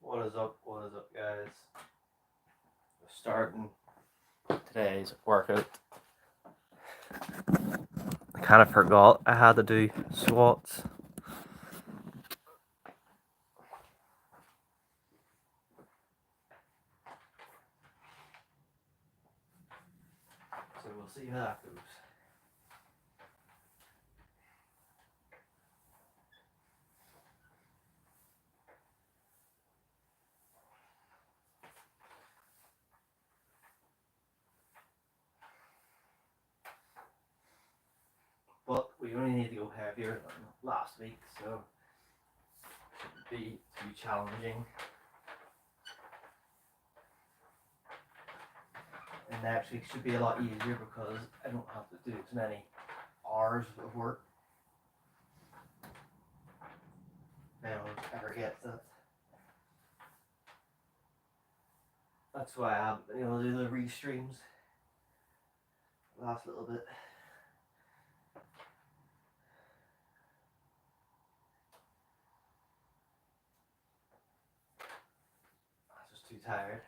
What is up? What is up, guys? We're starting today's workout. I kind of forgot I had to do squats. So we'll see how that goes. But we only need to go heavier than last week, so it shouldn't be too challenging. And next week should be a lot easier because I don't have to do as many hours of work. No one ever gets it. That's why I haven't been able to do the restreams last little bit. I was just too tired.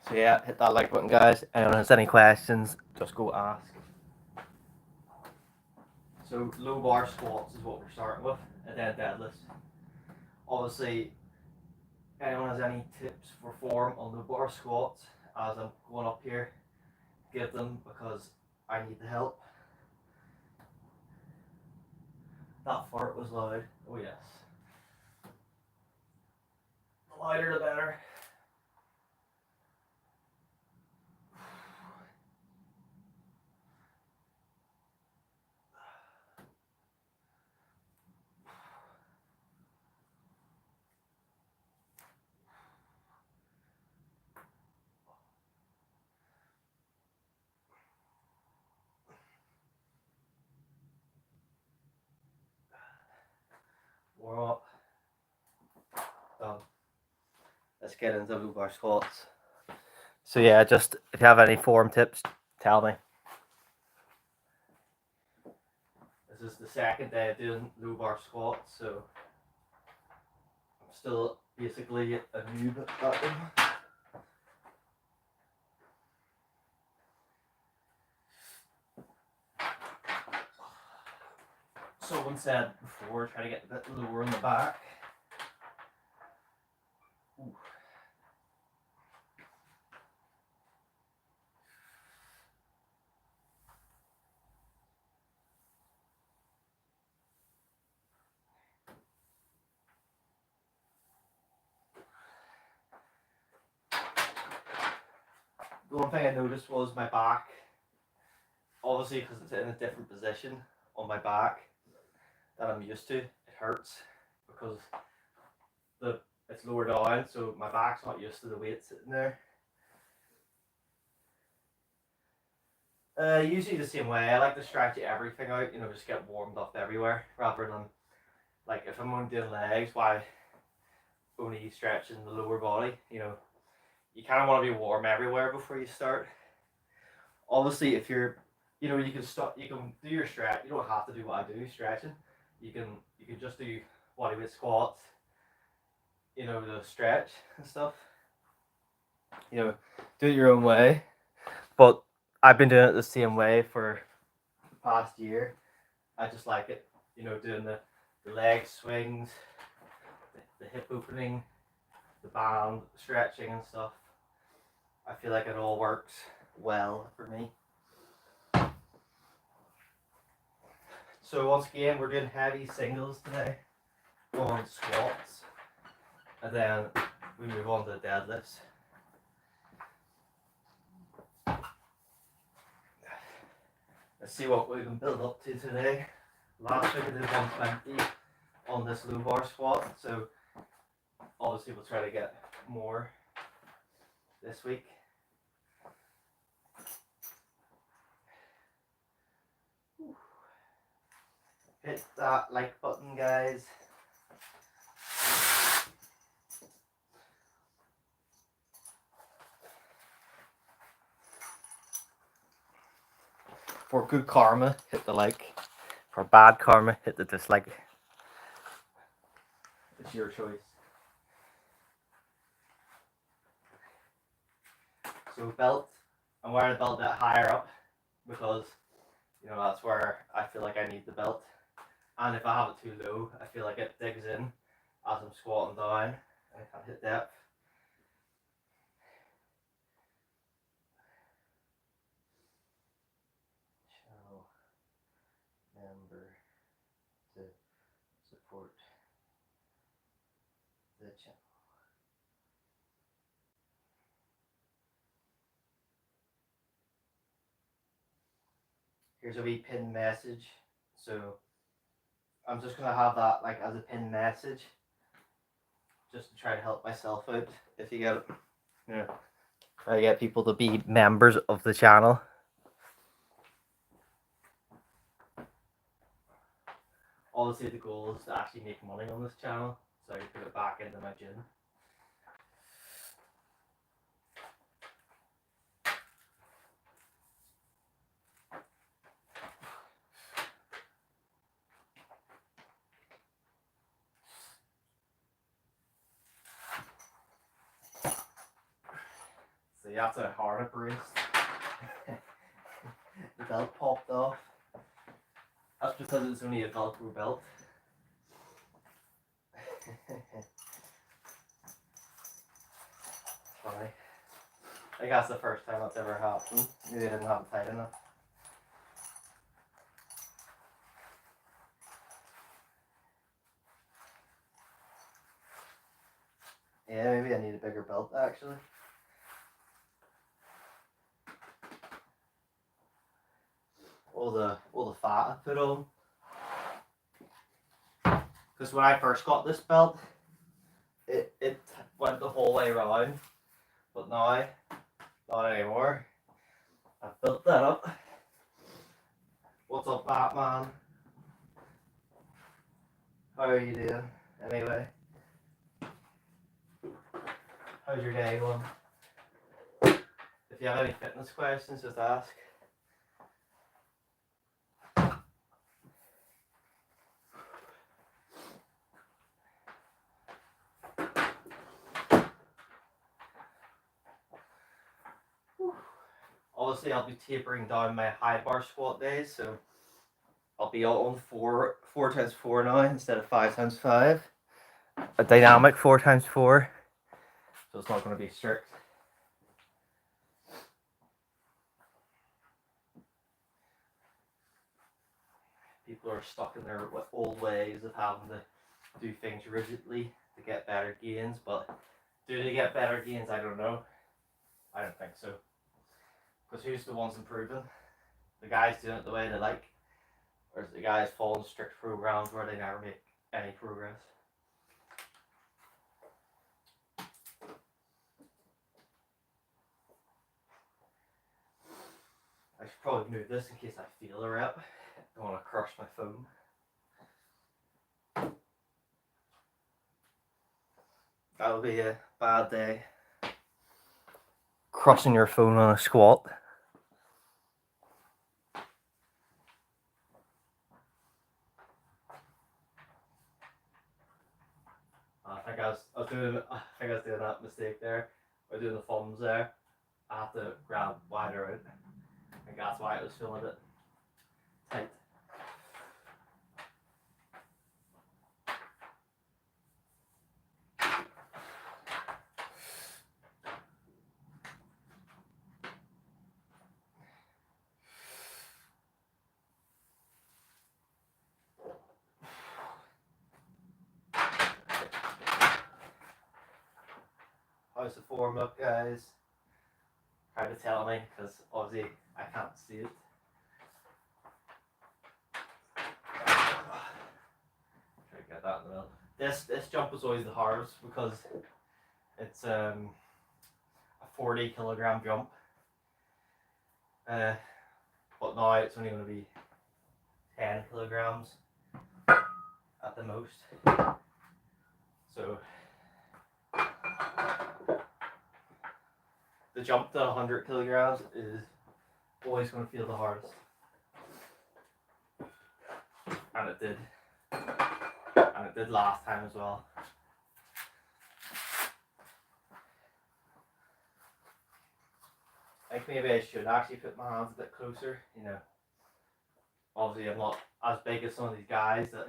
So yeah, hit that like button, guys. Anyone has any questions, just go ask. So low bar squats is what we're starting with, and then deadlifts. Obviously, anyone has any tips for form on low bar squats as I'm going up here, give them, because I need the help. That fart was loud. Oh yes. The louder the better. Warm up. Done. Let's get into low bar squats. So yeah, just if you have any form tips, tell me. This is the second day of doing low bar squats, so I'm still basically a noob at them. Someone said before, try to get a bit lower in the back. Ooh. The one thing I noticed was my back, obviously because it's in a different position on my back that I'm used to, it hurts because it's lower down, so my back's not used to the weight sitting there. Usually the same way. I like to stretch everything out, just get warmed up everywhere, rather than, like, if I'm only doing legs, why only stretching the lower body, you kind of want to be warm everywhere before you start. Obviously, if you're, you can stop, you can do your stretch. You don't have to do what I do, stretching. You can just do bodyweight squats, the stretch and stuff. Do it your own way. But I've been doing it the same way for the past year. I just like it, doing the leg swings, the hip opening, the band stretching and stuff. I feel like it all works well for me. So once again, we're doing heavy singles today on squats, and then we move on to deadlifts. Let's see what we can build up to today. Last week I did 120 on this low bar squat, so obviously we'll try to get more this week. Hit that like button, guys. For good karma, hit the like. For bad karma, hit the dislike. It's your choice. So belt, I'm wearing a belt that higher up because, you know, that's where I feel like I need the belt. And if I have it too low, I feel like it digs in as I'm squatting down and I can't hit depth. Channel member to support the channel. Here's a wee pinned message. So I'm just gonna have that like as a pinned message, just to try to help myself out. If you get it, yeah. Try to get people to be members of the channel. Obviously, the goal is to actually make money on this channel, so I can put it back into my gym. So you have to hard brace. The belt popped off. That's because it's only a Velcro belt. Funny. I think that's the first time that's ever happened. Maybe I didn't have it tight enough. Yeah, maybe I need a bigger belt actually. All the fat I put on. Because when I first got this belt, it went the whole way around, but now not anymore. I've built that up. What's up, Batman? How are you doing? Anyway, how's your day going? If you have any fitness questions, just ask. Obviously, I'll be tapering down my high bar squat days, so I'll be on 4x4 now instead of 5x5. A dynamic 4x4, so it's not going to be strict. People are stuck in their old ways of having to do things rigidly to get better gains, but do they get better gains? I don't know. I don't think so. Because who's the ones improving? The guys doing it the way they like, or is the guys following strict programs where they never make any progress? I should probably move this in case I feel a rep. Don't want to crush my phone. That'll be a bad day. Crushing your phone on a squat. I think I was doing that mistake there. I was doing the thumbs there. I have to grab wider out. I think that's why it was feeling a bit tight. How's the form up, guys? Try to tell me, because obviously I can't see it. Try to get that in the middle. This jump was always the hardest because it's a 40 kilogram jump. But now it's only going to be 10 kilograms at the most. So the jump to 100 kilograms is always going to feel the hardest. and it did last time as well. I think maybe I should actually put my hands a bit closer, you know. Obviously I'm not as big as some of these guys that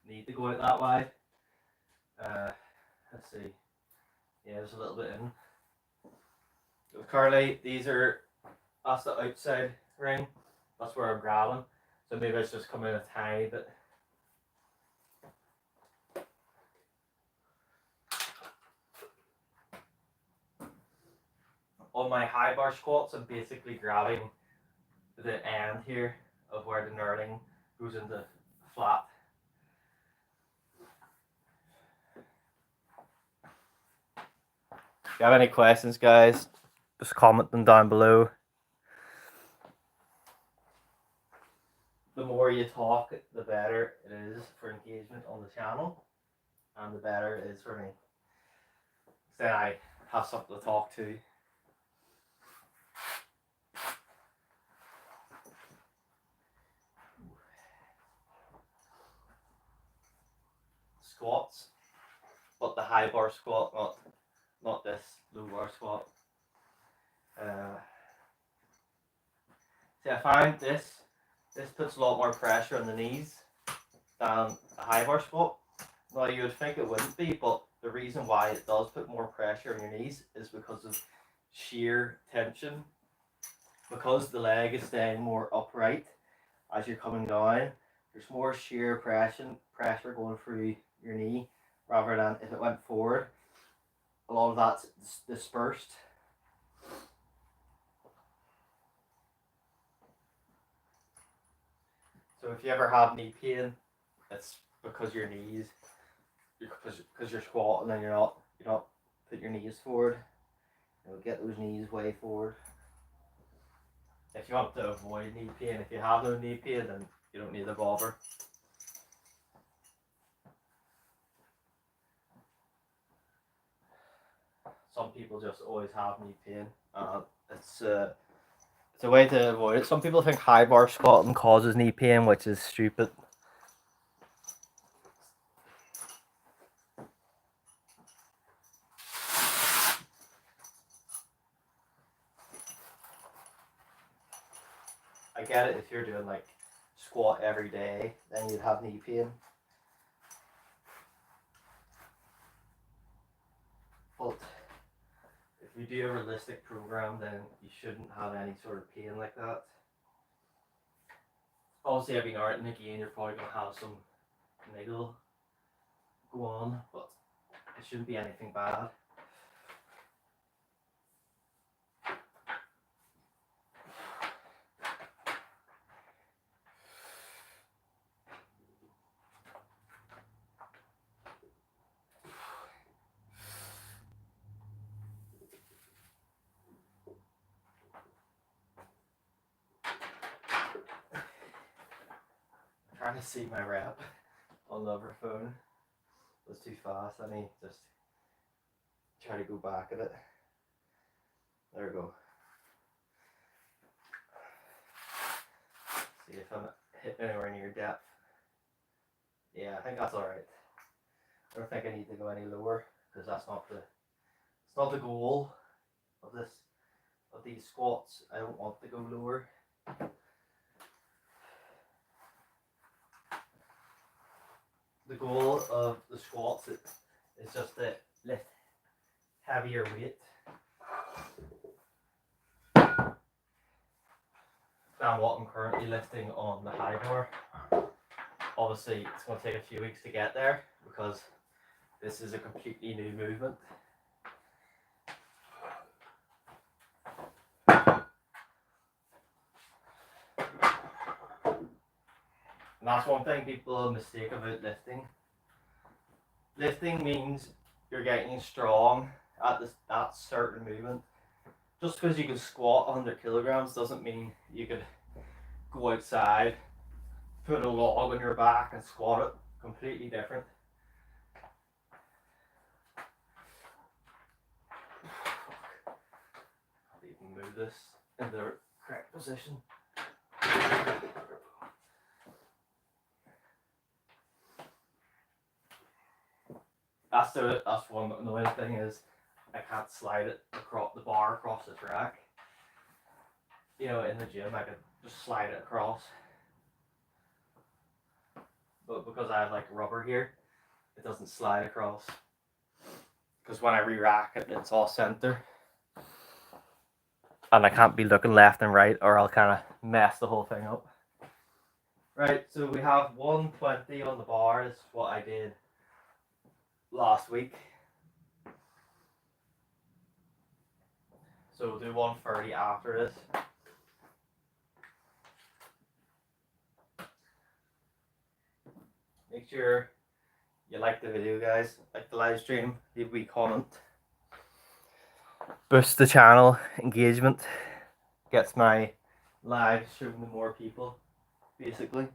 need to go out that wide. Let's see. Yeah, there's a little bit in. With curly, that's the outside ring. That's where I'm grabbing. So maybe it's just coming in a tiny bit. On my high bar squats, I'm basically grabbing the end here of where the knurling goes into flat. If you have any questions, guys, just comment them down below. The more you talk, the better it is for engagement on the channel, and the better it is for me. Then I have something to talk to. Squats, but the high bar squat, not this low bar squat. See, I find this puts a lot more pressure on the knees than a high bar squat. Now you would think it wouldn't be, but the reason why it does put more pressure on your knees is because of shear tension. Because the leg is staying more upright as you're coming down, there's more shear pressure going through your knee, rather than if it went forward. A lot of that's dispersed. So if you ever have knee pain, it's because your knees, because you're squatting and you're not putting your knees forward. You'll get those knees way forward. If you want to avoid knee pain, if you have no knee pain, then you don't need to bother. Some people just always have knee pain. It's a way to avoid it. Some people think high bar squatting causes knee pain, which is stupid. I get it if you're doing like squat every day, then you'd have knee pain. But if you do a realistic program, then you shouldn't have any sort of pain like that. Obviously, every now and again, you're probably going to have some niggle go on, but it shouldn't be anything bad. I'm trying to see my rep on the other phone. It was too fast. Let me just try to go back at it. There we go. See if I'm hitting anywhere near depth. Yeah, I think that's alright. I don't think I need to go any lower, because it's not the goal of these squats. I don't want to go lower. The goal of the squats is just to lift heavier weight than what I'm currently lifting on the high bar. Obviously, it's going to take a few weeks to get there because this is a completely new movement. And that's one thing people mistake about lifting. Lifting means you're getting strong at that certain movement. Just because you can squat 100 kilograms doesn't mean you could go outside, put a log on your back and squat it. Completely different. I'll even move this in the correct position. That's one annoying thing is I can't slide it across the bar across the track. You know, in the gym I could just slide it across, but because I have like rubber here, it doesn't slide across. Because when I re-rack it, it's all center, and I can't be looking left and right, or I'll kind of mess the whole thing up. Right, so we have 120 on the bar. Is what I did last week. So we'll do 130 after this. Make sure you like the video, guys. Like the live stream. Leave a wee comment. Boost the channel engagement. Gets my live stream to more people, basically.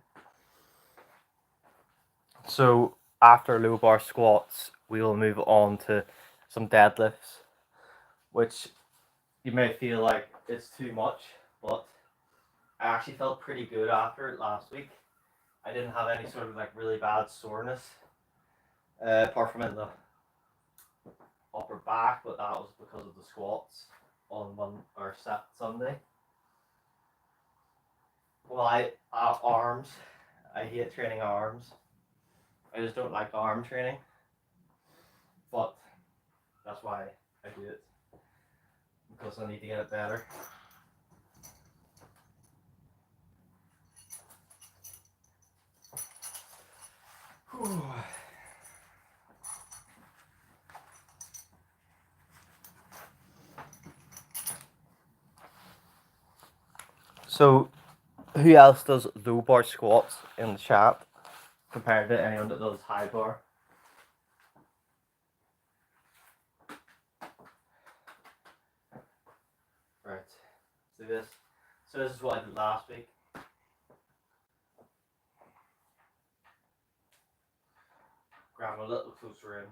So after low bar squats, we will move on to some deadlifts, which you may feel like it's too much, but I actually felt pretty good after it last week. I didn't have any sort of like really bad soreness, apart from in the upper back, but that was because of the squats on Sunday. Well, arms. I hate training arms. I just don't like arm training, but that's why I do it, because I need to get it better. Whew. So, who else does low bar squats in the chat compared to anyone that does high bar? Right, let's do this. So this is what I did last week. Grab a little closer in.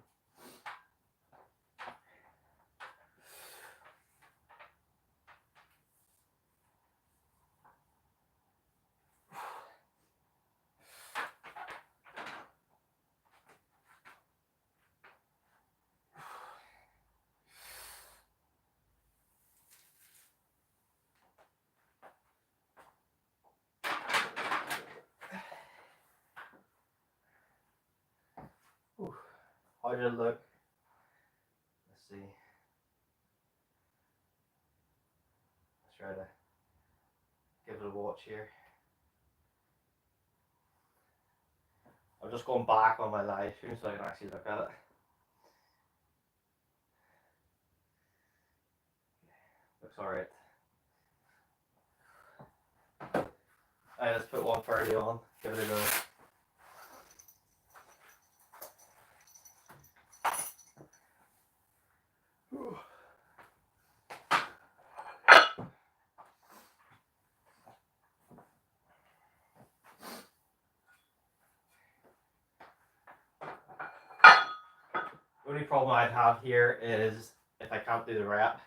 Ooh. How did it look? Let's see. Let's try to give it a watch here. I'm just going back on my live stream so I can actually look at it. Looks alright. Alright, let's put 130 on. Give it a go. The only problem I'd have here is if I can't do the rep,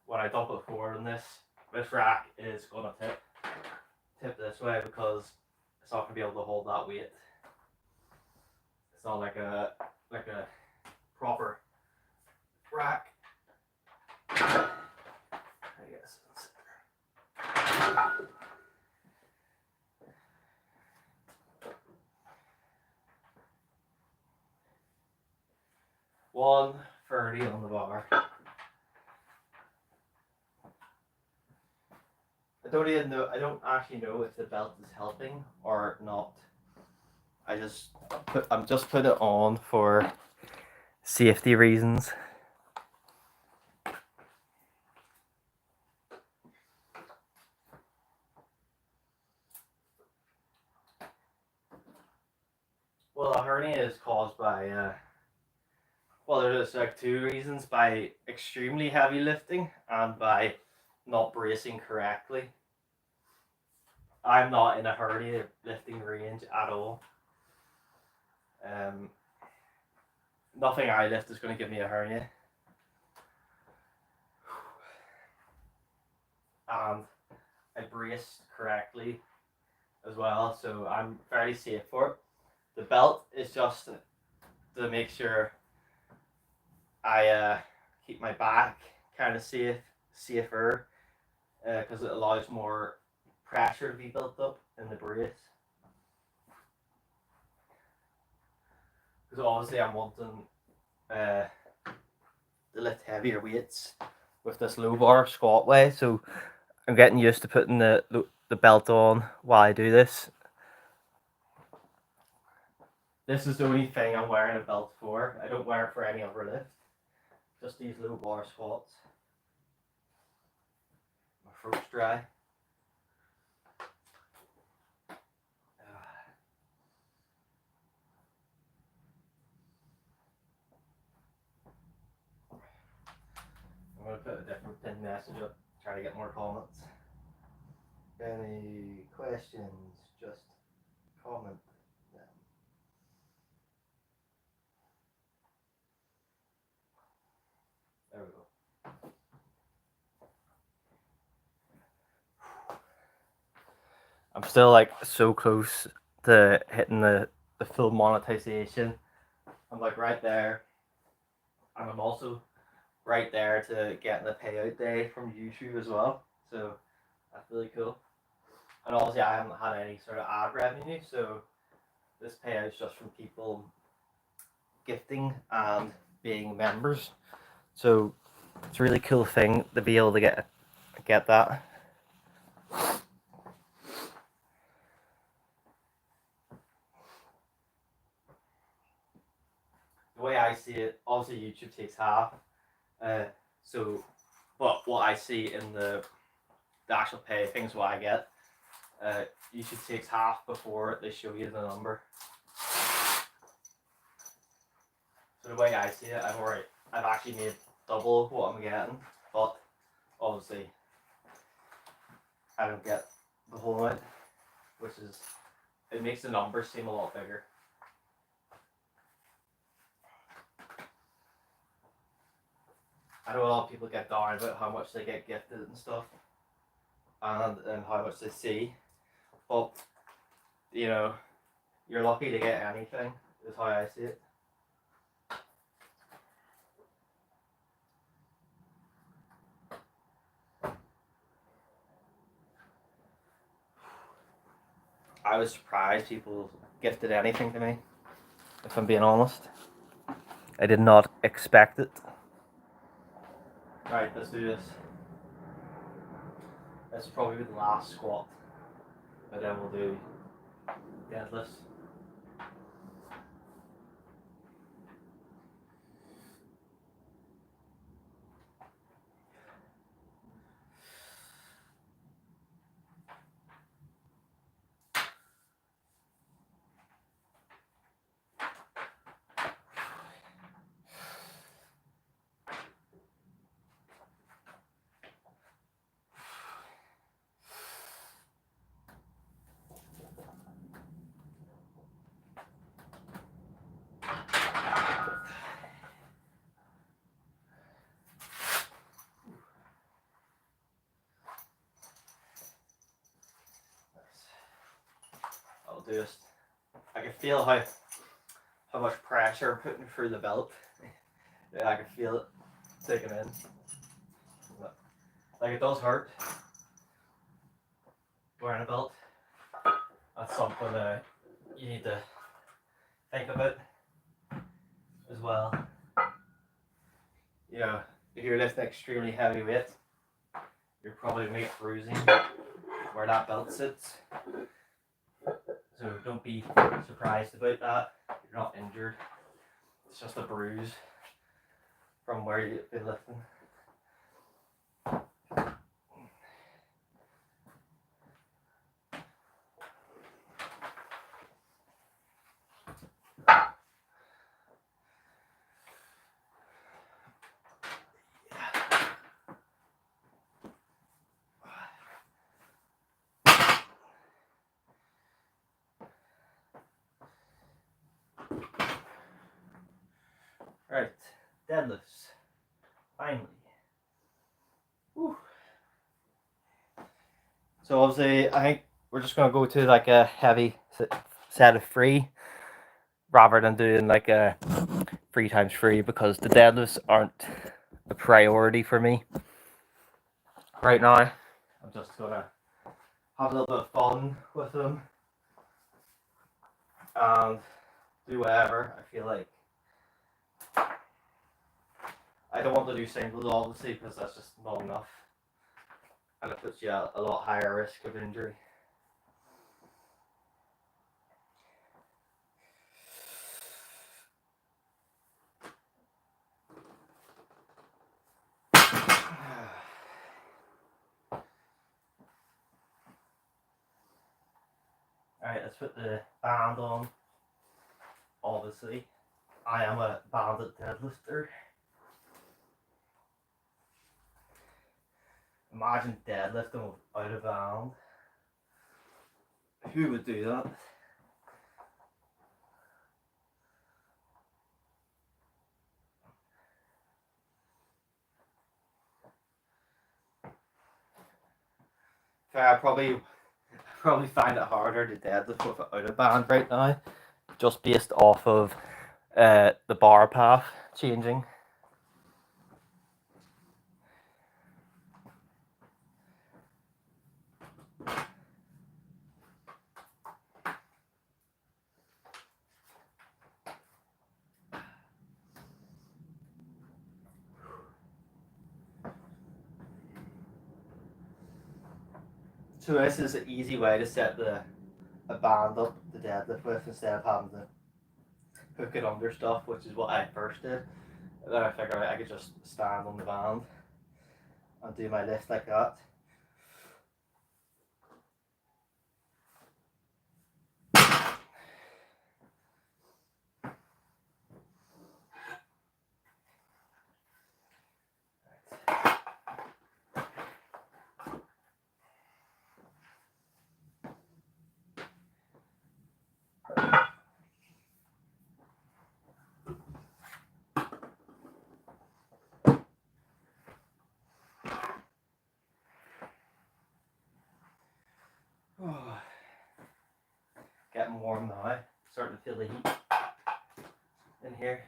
when I dump it forward in this rack is going to tip this way, because it's not going to be able to hold that weight. It's not like a proper rack, I guess. 130 on the bar. I don't actually know if the belt is helping or not. I'm just put it on for safety reasons. Well, a hernia is caused by well, there's like two reasons: by extremely heavy lifting and by not bracing correctly. I'm not in a hernia lifting range at all. Nothing I lift is going to give me a hernia. And I braced correctly as well, so I'm fairly safe for it. The belt is just to make sure I keep my back kind of safer, because it allows more pressure to be built up in the brace. Because obviously I'm wanting to lift heavier weights with this low bar squat way, so I'm getting used to putting the belt on while I do this. This is the only thing I'm wearing a belt for. I don't wear it for any other lift. Just these low bar squats. My throat's dry. I'm going to put a different pin message up, try to get more comments. Any questions, just comment them. There we go. I'm still like so close to hitting the full monetization. I'm like right there. And I'm also right there to getting the payout day from YouTube as well. So that's really cool. And obviously I haven't had any sort of ad revenue, so this payout is just from people gifting and being members. So it's a really cool thing to be able to get that. The way I see it, obviously YouTube takes half. But what I see in the actual pay things, what I get, YouTube takes half before they show you the number. So the way I see it, I've actually made double what I'm getting, but obviously I don't get the whole amount, it makes the numbers seem a lot bigger. I know a lot of people get down about how much they get gifted and stuff, and how much they see, but you know, you're lucky to get anything, is how I see it. I was surprised people gifted anything to me, if I'm being honest. I did not expect it. Right, let's do this. This will probably be the last squat, but then we'll do deadlifts. I'll do this. I can feel how much pressure I'm putting through the belt. Yeah, I can feel it taking in. Like, it does hurt wearing a belt. That's something you need to think about as well. You know, if you're lifting extremely heavy weight, you're probably going to get bruising where that belt sits. So don't be surprised about that. You're not injured. It's just a bruise from where you've been lifting. Right, deadlifts. Finally. Whew. So obviously, I think we're just gonna go to like a heavy set of 3, rather than doing like a 3 times 3 because the deadlifts aren't a priority for me right now. I'm just gonna have a little bit of fun with them and do whatever I feel like. I don't want to do singles obviously because that's just not enough and it puts you at a lot higher risk of injury. Alright, let's put the band on. Obviously, I am a banded deadlifter. Imagine deadlifting without a band. Who would do that? I probably find it harder to deadlift without a band right now, just based off of the bar path changing. So this is an easy way to set a band up the deadlift with instead of having to hook it under stuff, which is what I first did. And then I figured out I could just stand on the band and do my lift like that. Getting warm now, starting to feel the heat in here.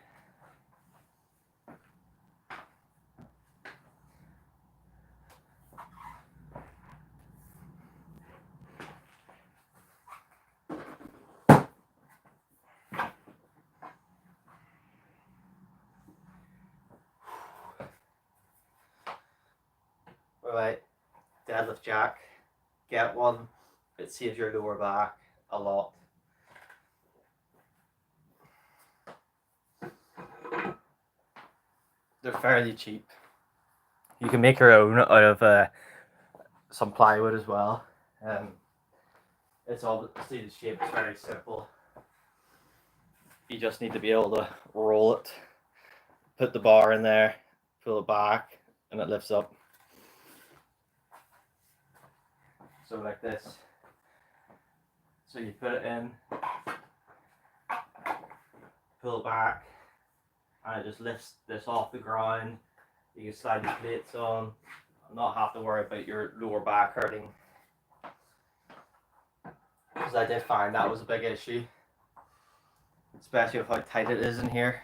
Alright, deadlift jack, get one, it saves your lower back a lot. They're fairly cheap. You can make your own out of some plywood as well. It's obviously the shape is very simple. You just need to be able to roll it, put the bar in there, pull it back, and it lifts up. So like this. So you put it in, pull it back, and it just lifts this off the ground. You can slide the plates on, not have to worry about your lower back hurting. Because I did find that was a big issue, especially with how tight it is in here.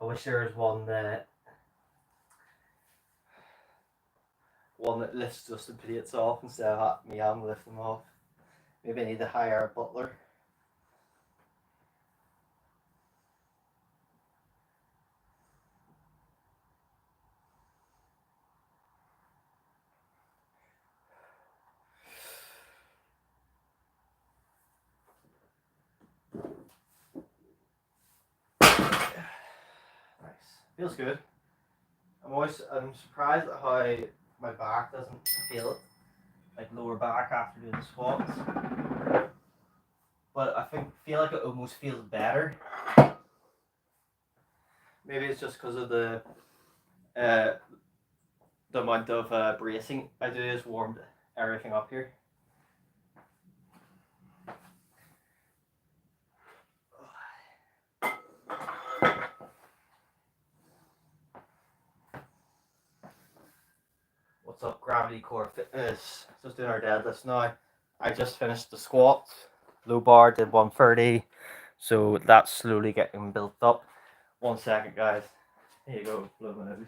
I wish there was one that lifts just the plates off instead of me having to lift them off. Maybe I need to hire a butler. Nice. Feels good. I'm surprised at how my back doesn't feel it, like lower back after doing the squats. But I feel like it almost feels better. Maybe it's just because of the amount of bracing I do has warmed everything up here. What's up, Gravity Core Fitness? Just doing our deadlifts now. I just finished the squats. Low bar did 130, so that's slowly getting built up. 1 second, guys. Here you go, blow my nose.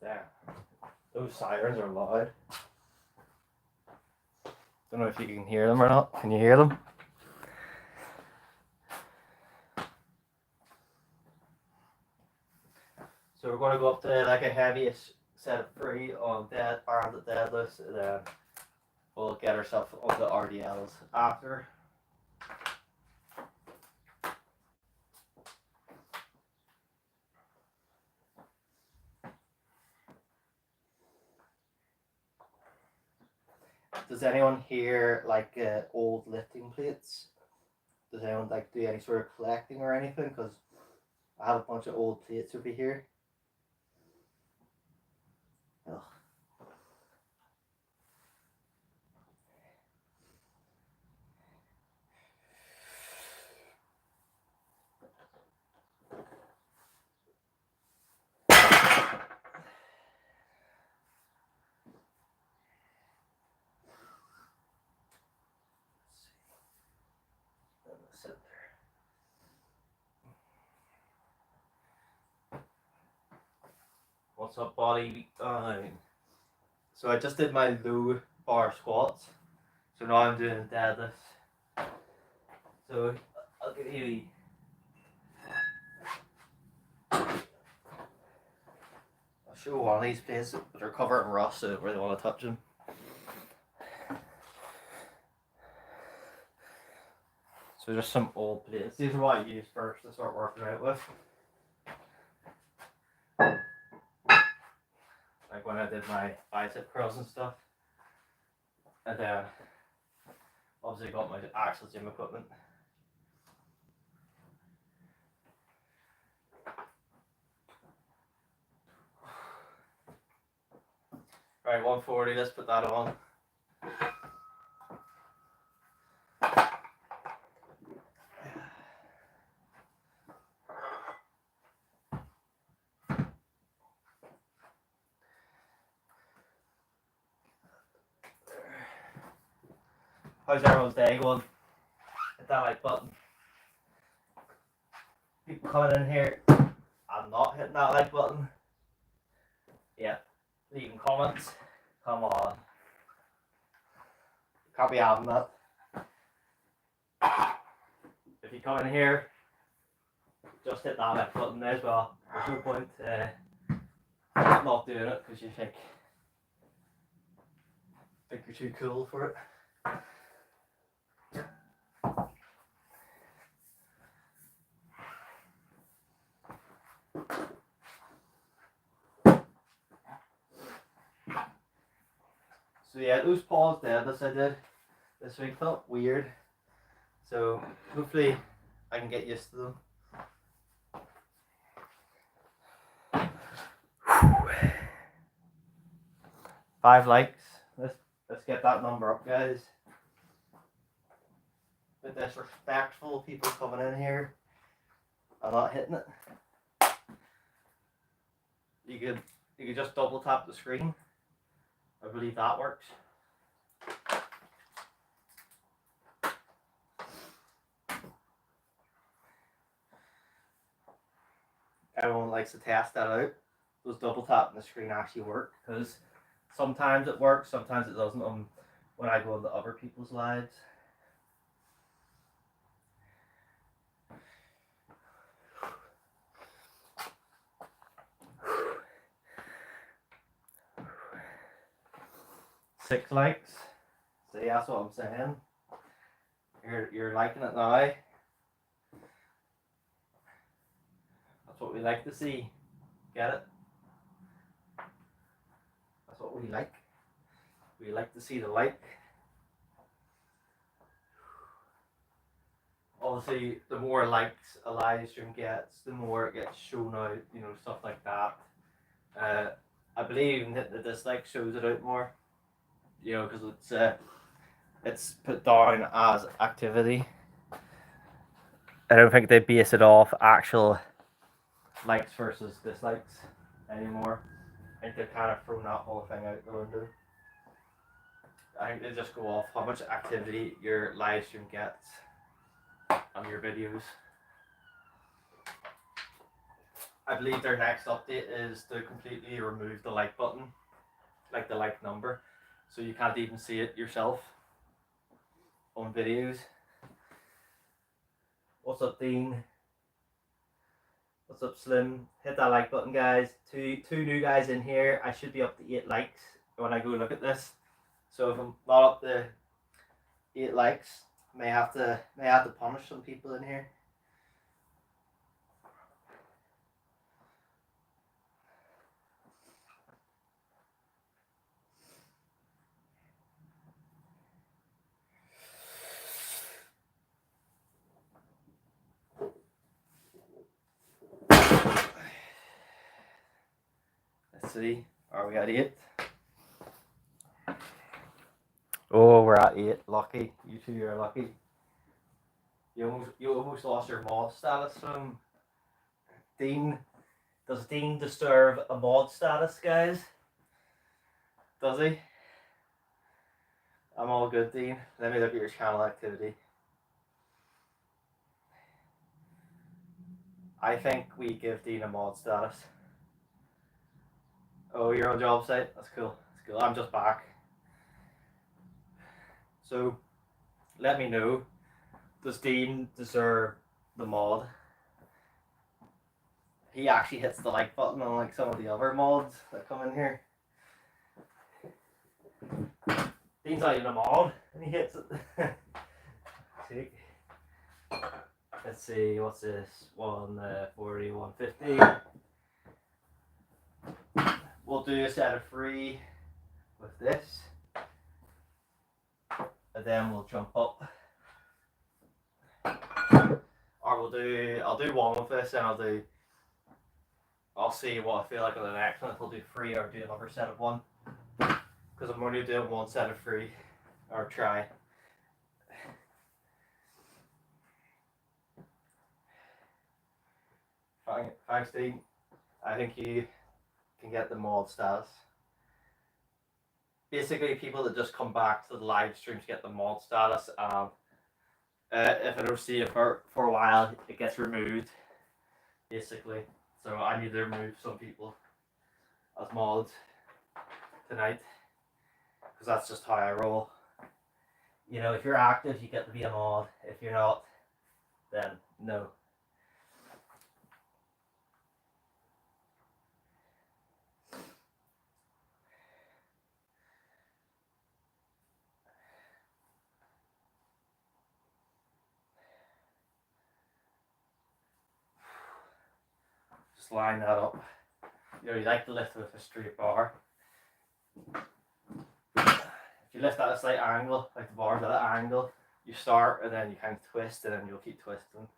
There. Those sirens are loud. Don't know if you can hear them or not. Can you hear them? So we're going to go up to like a heaviest set of 3 on arms at deadlifts, and then we'll get ourselves onto RDLs after. Does anyone here like old lifting plates? Does anyone like do any sort of collecting or anything? Because I have a bunch of old plates over here. Ugh. What's up, body? So I just did my low bar squats. So now I'm doing deadlifts. So I'll give you. I'll show one of these places, but they're covered in rust, so I don't really want to touch them. So just some old plates. These are what I use first to start working out with. Like when I did my bicep curls and stuff. And then obviously got my actual gym equipment. Right, 140, let's put that on. How's everyone's day going? Hit that like button. People coming in here, I'm not hitting that like button. Yeah, leaving comments. Come on. Can't be having that. If you come in here, just hit that like button as well. There's no point not doing it because you think you're too cool for it. So yeah, those pause deadlifts I did this week felt weird. So hopefully I can get used to them. Five likes. Let's get that number up, guys. A bit disrespectful people coming in here. I'm not hitting it. You could just double tap the screen. I believe that works. Everyone likes to test that out. Does double tapping the screen actually work? Because sometimes it works, sometimes it doesn't. When I go into other people's lives. Six likes. See, that's what I'm saying. You're liking it now. That's what we like to see. Get it? That's what we like. We like to see the like. Obviously, the more likes a live stream gets, the more it gets shown out, you know, stuff like that. I believe even hitting the dislike shows it out more, you know, because it's put down as activity. I don't think they base it off actual likes versus dislikes anymore. I think they've kind of thrown that whole thing out the window. I think they just go off how much activity your live stream gets on your videos. I believe their next update is to completely remove the like button, like the like number, so you can't even see it yourself on videos. What's up, Dean? What's up, Slim? Hit that like button, guys. Two new guys in here. I should be up to 8 likes when I go look at this. So if I'm not up to 8 likes, may have to punish some people in here. Let's see. Are we at 8? Oh, we're at 8. Lucky. You two are lucky. You almost lost your mod status from Dean. Does Dean deserve a mod status, guys? Does he? I'm all good, Dean. Let me look at your channel activity. I think we give Dean a mod status. Oh, you're on job site? That's cool. That's cool. I'm just back. So, let me know. Does Dean deserve the mod? He actually hits the like button on like some of the other mods that come in here. Dean's not even a mod, and he hits it. See? Let's see, what's this? 140, 150. We'll do a set of 3 with this, and then we'll jump up. Or I'll do 1 with this, and I'll see what I feel like on the next one. If we'll do 3 or do another set of 1, because I'm only doing 1 set of 3, or try. Thanks, Dean. I think you can get the mod status. Basically, people that just come back to the live streams get the mod status. If I don't see it for a while, it gets removed. Basically, so I need to remove some people as mods tonight, because that's just how I roll. You know, if you're active, you get to be a mod. If you're not, then no. Just line that up. You know, you like to lift with a straight bar. If you lift at a slight angle, like the bar's at an angle, you start and then you kind of twist, and then you'll keep twisting.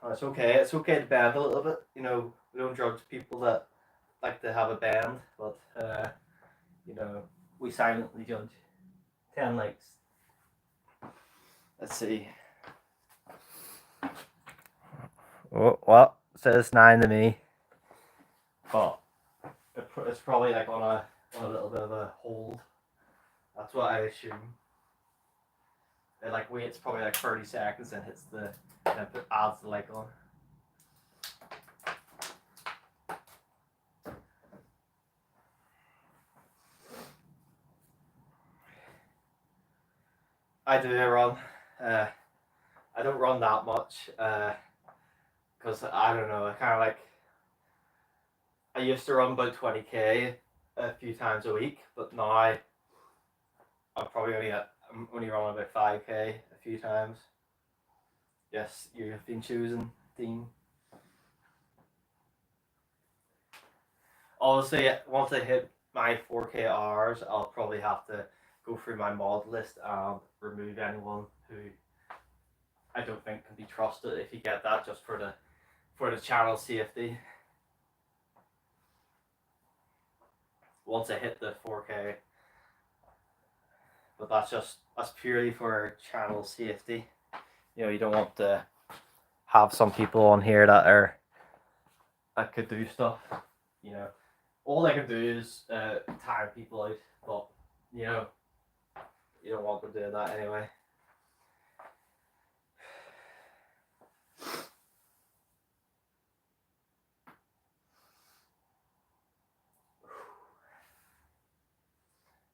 And it's okay. It's okay to bend a little bit. You know, we don't judge people that like to have a bend, but you know, we silently judge. 10 likes. Let's see. Oh, well, it says 9 to me, but it's probably like on a little bit of a hold. That's what I assume. It like waits probably like 30 seconds and hits the, and adds the like on. I do run. I don't run that much. Because I don't know, I kind of like, I used to run about 20k a few times a week, but now I'm only running about 5k a few times. Yes, you have been chosen, Dean. Obviously, once I hit my 4K hours, I'll probably have to go through my mod list and remove anyone who I don't think can be trusted. If you get that, just for the channel safety. Once I hit the 4K, but that's purely for channel safety. You know, you don't want to have some people on here that could do stuff. You know, all they can do is time people out, but you know, you don't want them doing that anyway.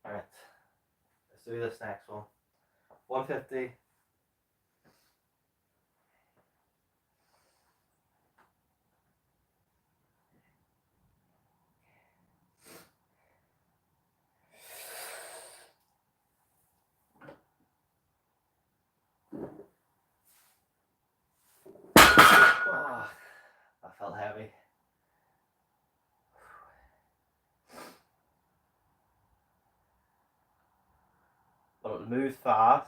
Alright, let's do this next one. 150. Oh, that felt heavy. But it moved fast.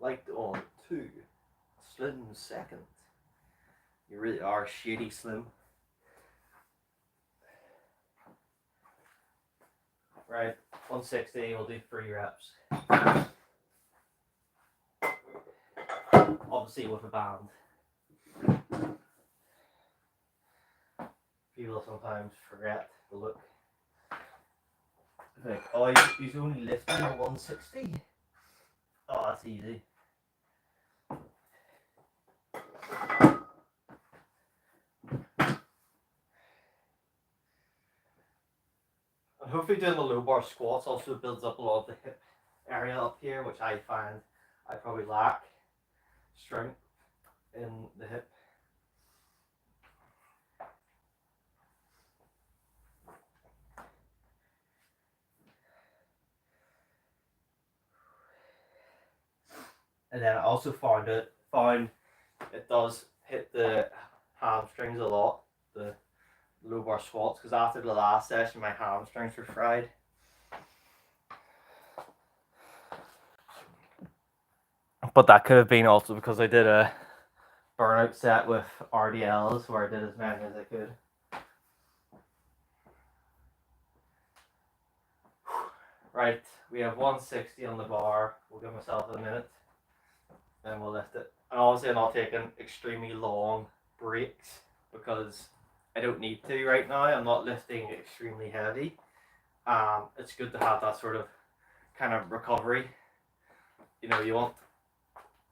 Like on 2 slim seconds. You really are shitty slim. Right, 160, we'll do 3 reps. Obviously with a band. People sometimes forget the look. Like, oh, he's only lifting a 160? Oh, that's easy. And hopefully doing the low bar squats also builds up a lot of the hip area up here, which I find I probably lack strength in the hip. And then I also found it does hit the hamstrings a lot, the low bar squats, because after the last session my hamstrings were fried. But that could have been also because I did a burnout set with RDLs where I did as many as I could. Right, we have 160 on the bar. We'll give myself a minute, then we'll lift it. And obviously I'm not taking extremely long breaks because I don't need to right now. I'm not lifting extremely heavy. It's good to have that sort of kind of recovery. You know, you want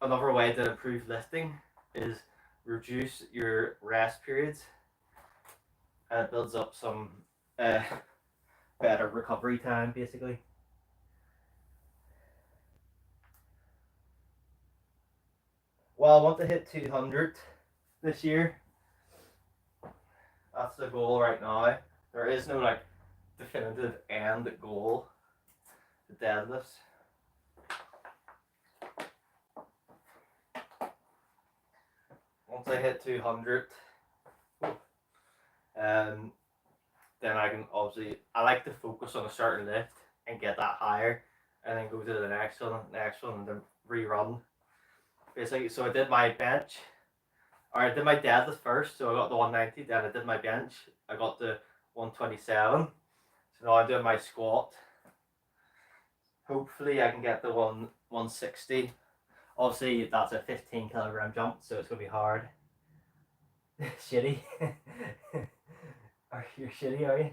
another way to improve lifting is reduce your rest periods, and it builds up some better recovery time, basically. Well, I want to hit 200 this year. That's the goal right now. There is no like definitive end goal to deadlifts. Once I hit 200, then I can obviously, I like to focus on a certain lift and get that higher, and then go to the next one, and then rerun. Basically, so I did my bench, or I did my deadlift first, so I got the 190, then I did my bench, I got the 127, so now I'm doing my squat. Hopefully I can get the 160. Obviously that's a 15 kilogram jump, so it's going to be hard. Shitty. You're shitty, are you?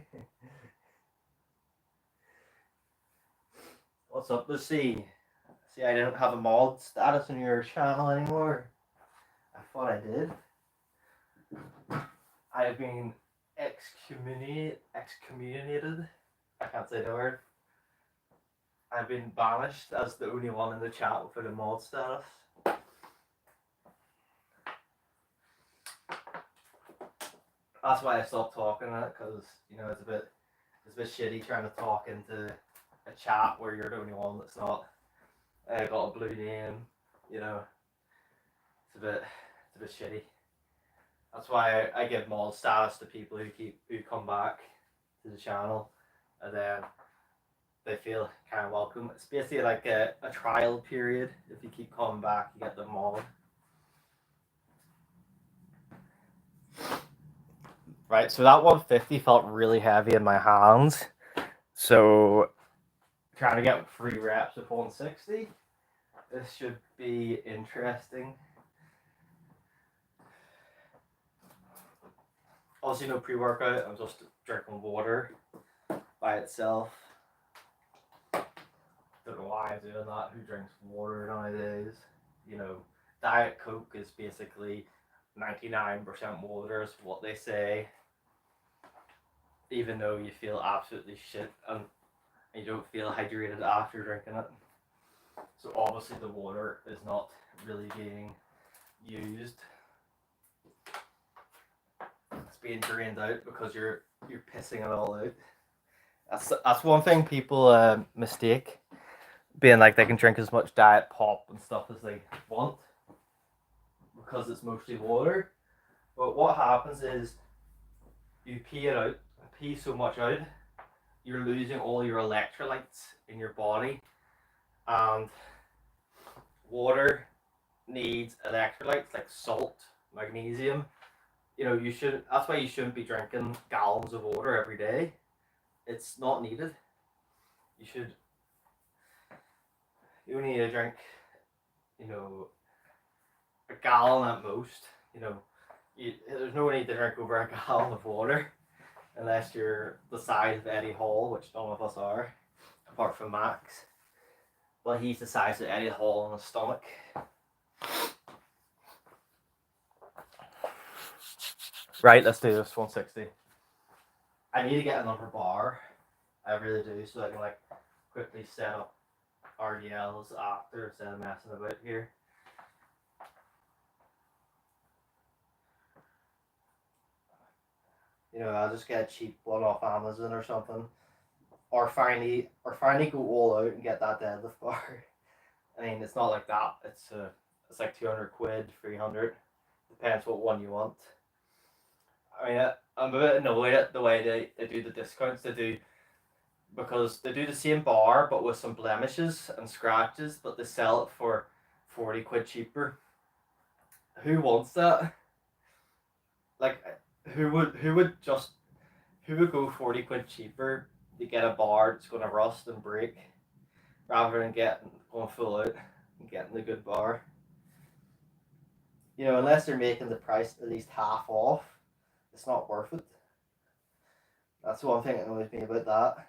What's up? Let's see. See, I don't have a mod status on your channel anymore. I thought I did. I have been excommunicated. I can't say the word. I've been banished as the only one in the chat for the mod status. That's why I stopped talking on it, because you know it's a bit shitty trying to talk into a chat where you're the only one that's not I got a blue name, you know, it's a bit shitty. That's why I give mod status to people who come back to the channel, and then they feel kind of welcome. It's basically like a trial period. If you keep coming back, you get the mod. Right, so that 150 felt really heavy in my hands. So trying to get 3 reps with 160. This should be interesting. Also, no pre-workout. I'm just drinking water by itself. Don't know why I'm doing that. Who drinks water nowadays? You know, Diet Coke is basically 99% water is what they say. Even though you feel absolutely shit and you don't feel hydrated after drinking it. So obviously the water is not really being used. It's being drained out because you're pissing it all out. That's one thing people mistake, being like they can drink as much diet pop and stuff as they want because it's mostly water. But what happens is you pee it out, pee so much out, you're losing all your electrolytes in your body, and water needs electrolytes like salt, magnesium. You know, that's why you shouldn't be drinking gallons of water every day. It's not needed. You only need to drink, you know, a gallon at most. You know, there's no need to drink over a gallon of water unless you're the size of Eddie Hall, which none of us are, apart from Max. Well, he's the size of Eddie Hall in his stomach. Right, let's do this 160. I need to get another bar. I really do, so I can like quickly set up RDLs after instead of messing about here. You know, I'll just get a cheap one off Amazon or something. Or finally go all out and get that deadlift bar. I mean, it's not like that. It's like 200 quid, 300. Depends what one you want. I mean, I'm a bit annoyed at the way they do the discounts. Because they do the same bar but with some blemishes and scratches, but they sell it for 40 quid cheaper. Who wants that? Like, who would go 40 quid cheaper to get a bar that's going to rust and break rather than going full out and getting the good bar? You know, unless they're making the price at least half off, it's not worth it. That's the one thing that annoys me about that.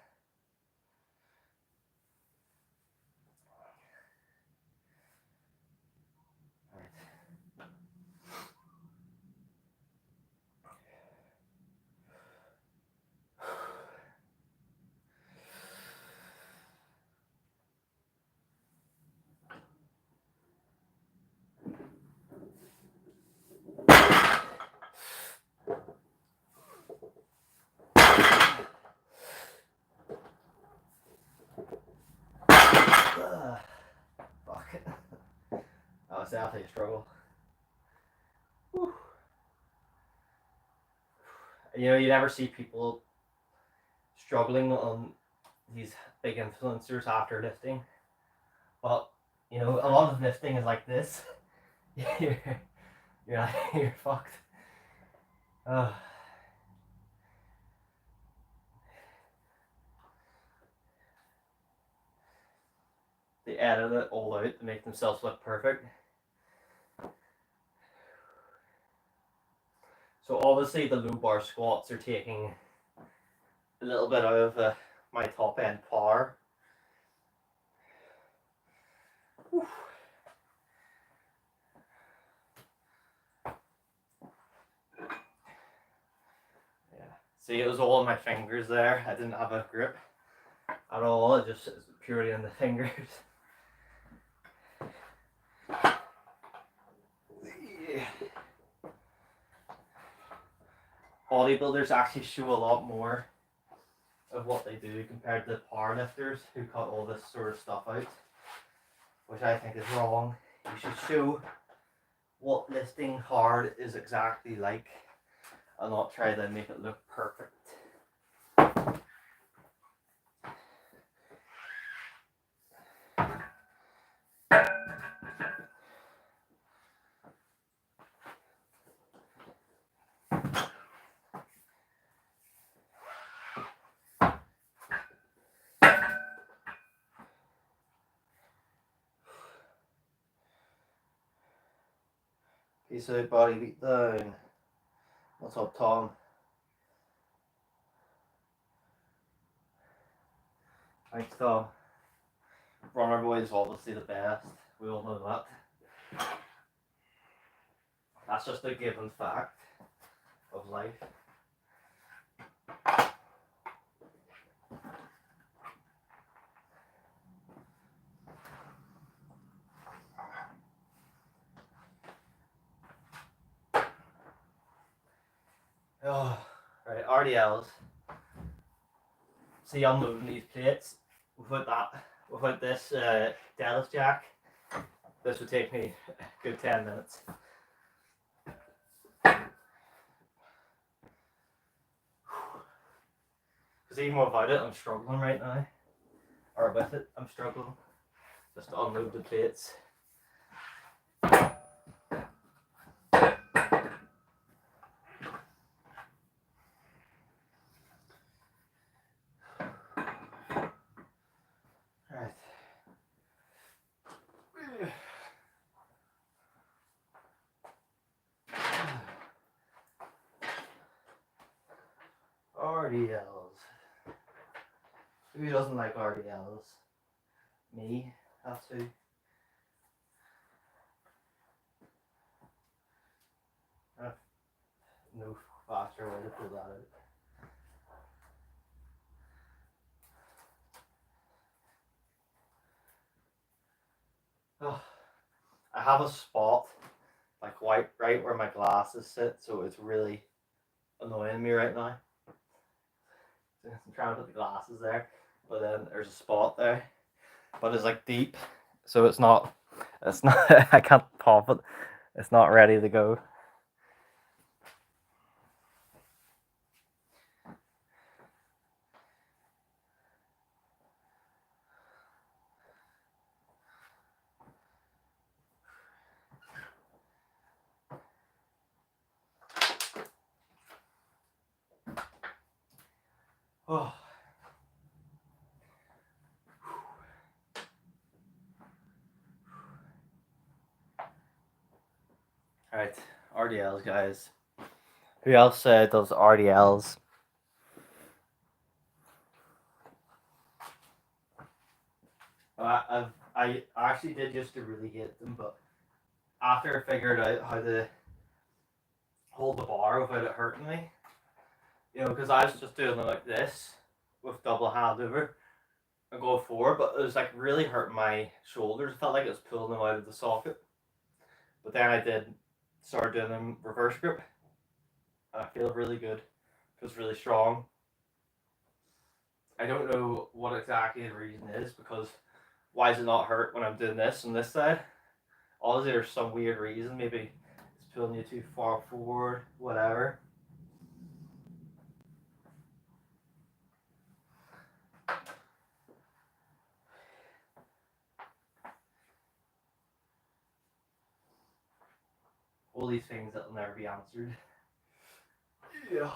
Fuck it. That was definitely a struggle. Whew. You know, you never see people struggling on these big influencers after lifting. But, you know, a lot of lifting is like this. you're fucked. They edit it all out to make themselves look perfect. So obviously the low bar squats are taking a little bit out of my top end par. Whew. Yeah. See, it was all in my fingers there. I didn't have a grip at all. It just is purely in the fingers. Yeah. Bodybuilders actually show a lot more of what they do compared to powerlifters who cut all this sort of stuff out. which I think is wrong. You should show what lifting hard is exactly like and not try to make it look perfect. Peace out, body, beat down. What's up, Tom? Thanks, Tom. Runner boy is obviously the best. We all know that. That's just a given fact of life. Oh, right, RDLs. See, unloading these plates without this Deadlift jack, this would take me a good 10 minutes. Because even without it, I'm struggling right now. Or with it, I'm struggling. Just to unload the plates. Right. RDLs. Who doesn't like RDLs? Me, that's who. No faster way to pull that out. Oh, I have a spot like right where my glasses sit, so it's really annoying me right now. I'm trying to put the glasses there, but then there's a spot there, but it's like deep, so it's not I can't pop it, it's not ready to go. Oh. Alright, RDLs, guys. Who else does RDLs? I actually did used to really hate them, but after I figured out how to hold the bar without it hurting me, you know, because I was just doing it like this with double hand over and go forward, but it was like really hurting my shoulders. It felt like it was pulling them out of the socket. But then I did start doing them reverse grip, and I feel really good. It feels really strong. I don't know what exactly the reason is, because why does it not hurt when I'm doing this on this side? Obviously there's some weird reason, maybe it's pulling you too far forward, whatever. All these things that will never be answered. Yeah.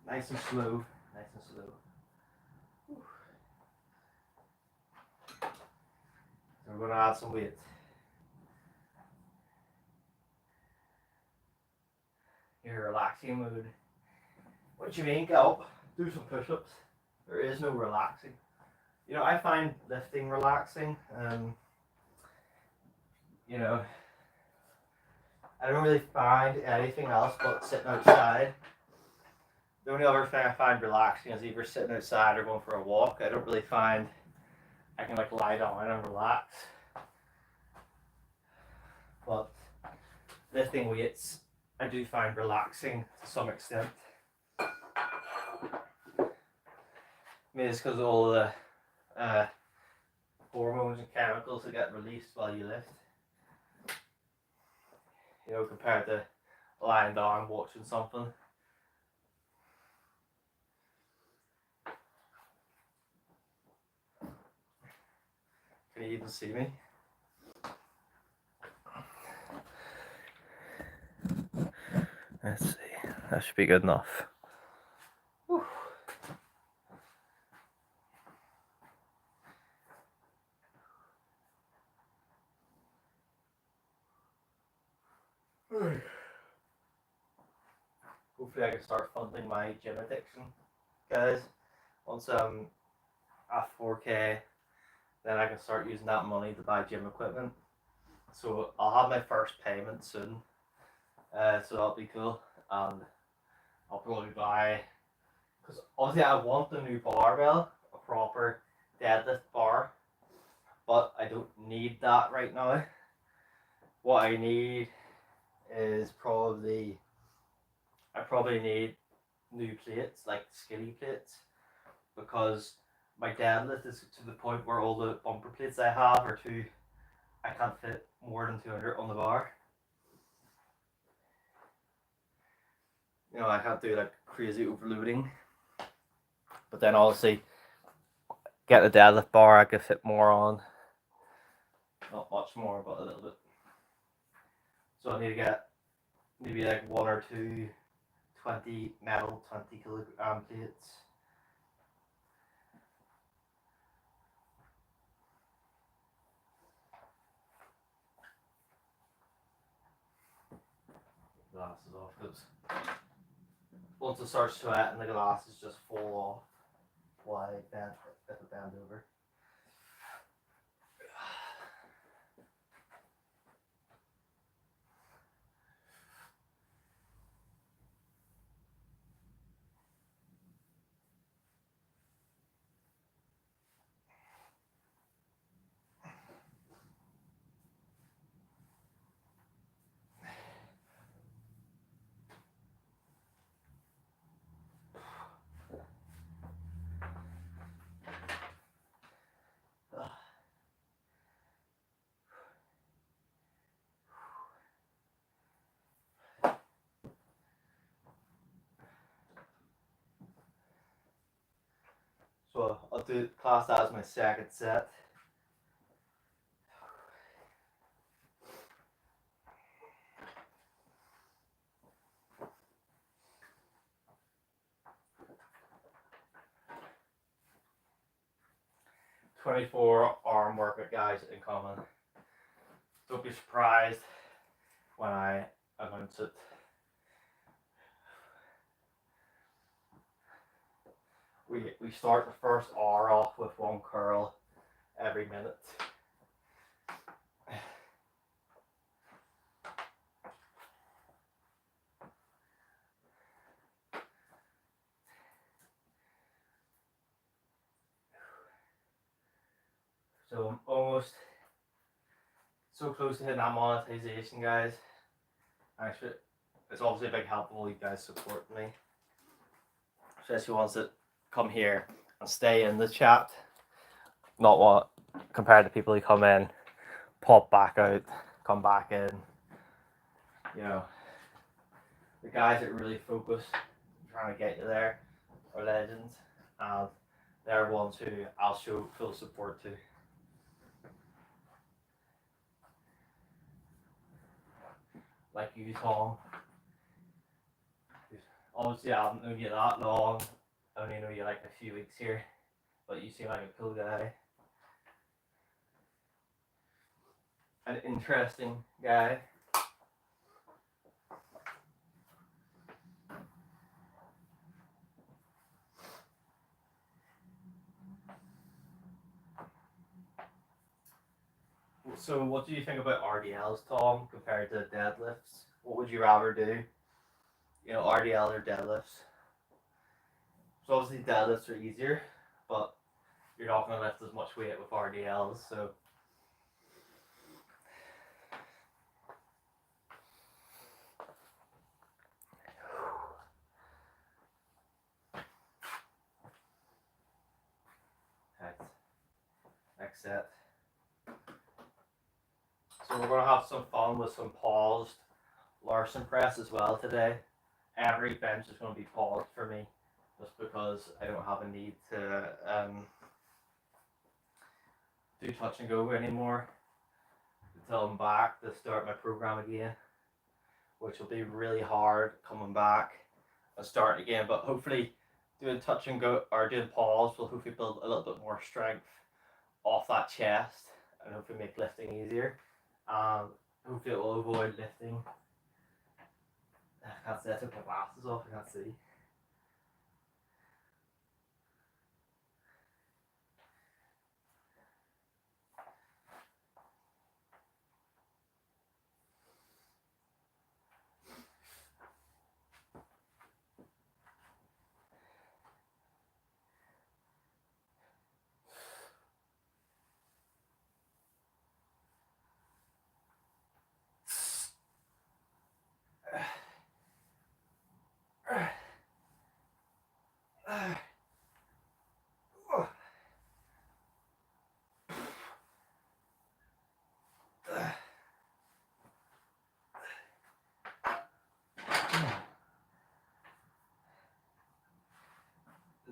Nice and slow. Nice and slow. Whew. So we're going to add some weight. You're relaxing mood. What do you mean? Get up, do some push-ups. There is no relaxing. You know, I find lifting relaxing. You know, I don't really find anything else but sitting outside. The only other thing I find relaxing is either sitting outside or going for a walk. I don't really find I can like lie down and relax. But lifting weights, I do find relaxing to some extent. Maybe it's because of all the hormones and chemicals that get released while you lift. You know, compared to lying down watching something. Can you even see me? Let's see. That should be good enough. Whew. Hopefully I can start funding my gym addiction, guys. Once I'm at 4K, then I can start using that money to buy gym equipment. So I'll have my first payment soon. So that'll be cool. And I'll probably buy, because obviously I want the new barbell, a proper deadlift bar, but I don't need that right now. What I need is I probably need new plates, like skinny plates, because my deadlift is to the point where all the bumper plates I have are I can't fit more than 200 on the bar. You know, I can't do like crazy overloading. But then obviously, get the deadlift bar, I could fit more on. Not much more, but a little bit. So I need to get maybe like one or two 20 metal 20 kilogram plates. Glasses off, because once it starts sweating, the glasses just fall off while I bend over. So I'll do class that as my second set. "24 arm workout, guys, in common. Don't be surprised when I announce it. We start the first hour off with one curl every minute. So I'm almost so close to hitting that monetization, guys. Actually, it's obviously a big help of all you guys supporting me. Especially ones that come here and stay in the chat. Not what compared to people who come in, pop back out, come back in. You know, the guys that really focus, trying to get you there, are legends, and they're ones who I'll show full support to. Like you, Tom. Obviously, I haven't known you that long. I only know you like a few weeks here, but you seem like a cool guy. An interesting guy. So what do you think about RDLs, Tom, compared to deadlifts? What would you rather do? You know, RDL or deadlifts? So obviously deadlifts are easier, but you're not going to lift as much weight with RDLs, so right. Next set. So we're going to have some fun with some paused Larson press as well today. Every bench is going to be paused for me, just because I don't have a need to do touch and go anymore until I'm back to start my program again, which will be really hard coming back and starting again. But hopefully doing touch and go or doing pause will hopefully build a little bit more strength off that chest and hopefully make lifting easier. Hopefully it will avoid lifting. I can't see, I took my glasses off, I can't see.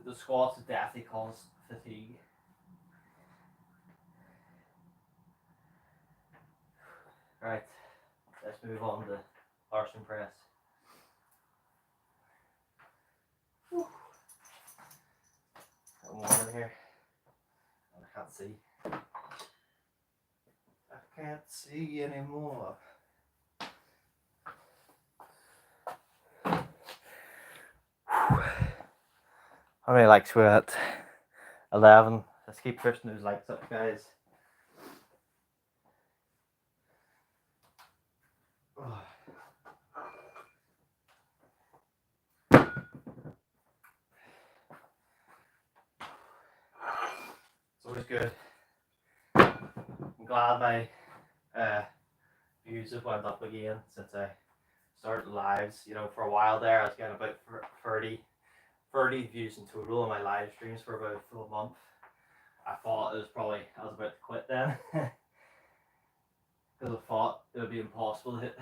The squats definitely cause fatigue. Right, let's move on to Larson press. I'm warm in here. I can't see. I can't see anymore. How many likes we're at? 11. Let's keep pushing those likes up, guys. It's always good. I'm glad my views have went up again since I started lives. You know, for a while there, I was getting about 30 views in total on my live streams for about a full month. I thought I was about to quit then because I thought it would be impossible to hit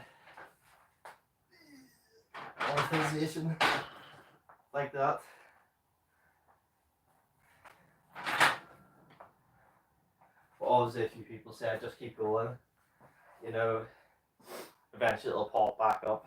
monetization like that. But obviously, a few people said just keep going. You know, eventually it'll pop back up.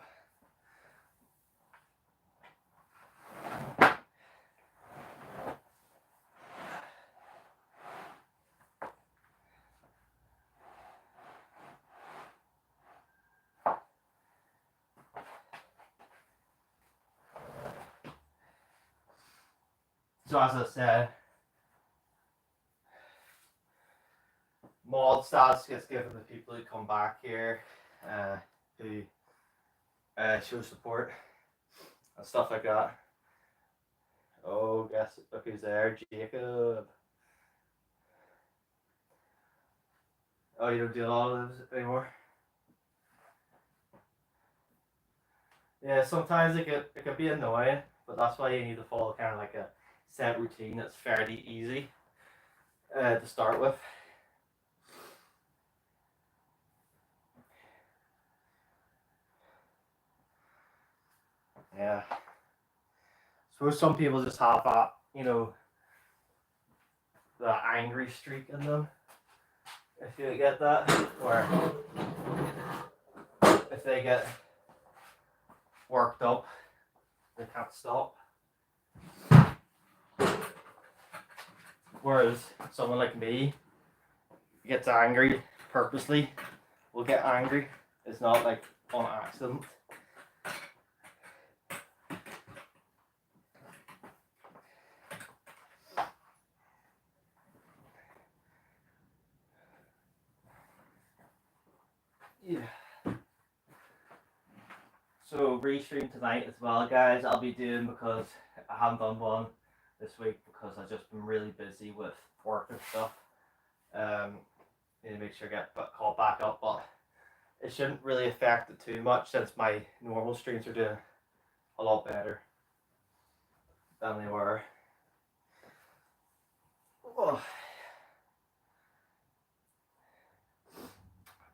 So as I said, mod status gets given to people who come back here, who show support and stuff like that. Oh, guess look who's there, Jacob. Oh, you don't do a lot of those anymore? Yeah, sometimes it can be annoying, but that's why you need to follow kind of like a set routine that's fairly easy to start with. Yeah. So some people just have that, you know, the angry streak in them. If you get that, or if they get worked up, they can't stop. Whereas someone like me gets angry purposely, will get angry. It's not like on accident. Yeah. So restream tonight as well, guys. I'll be doing, because I haven't done one this week because I've just been really busy with work and stuff. Need to make sure I get called back up, but it shouldn't really affect it too much since my normal streams are doing a lot better than they were. Oh.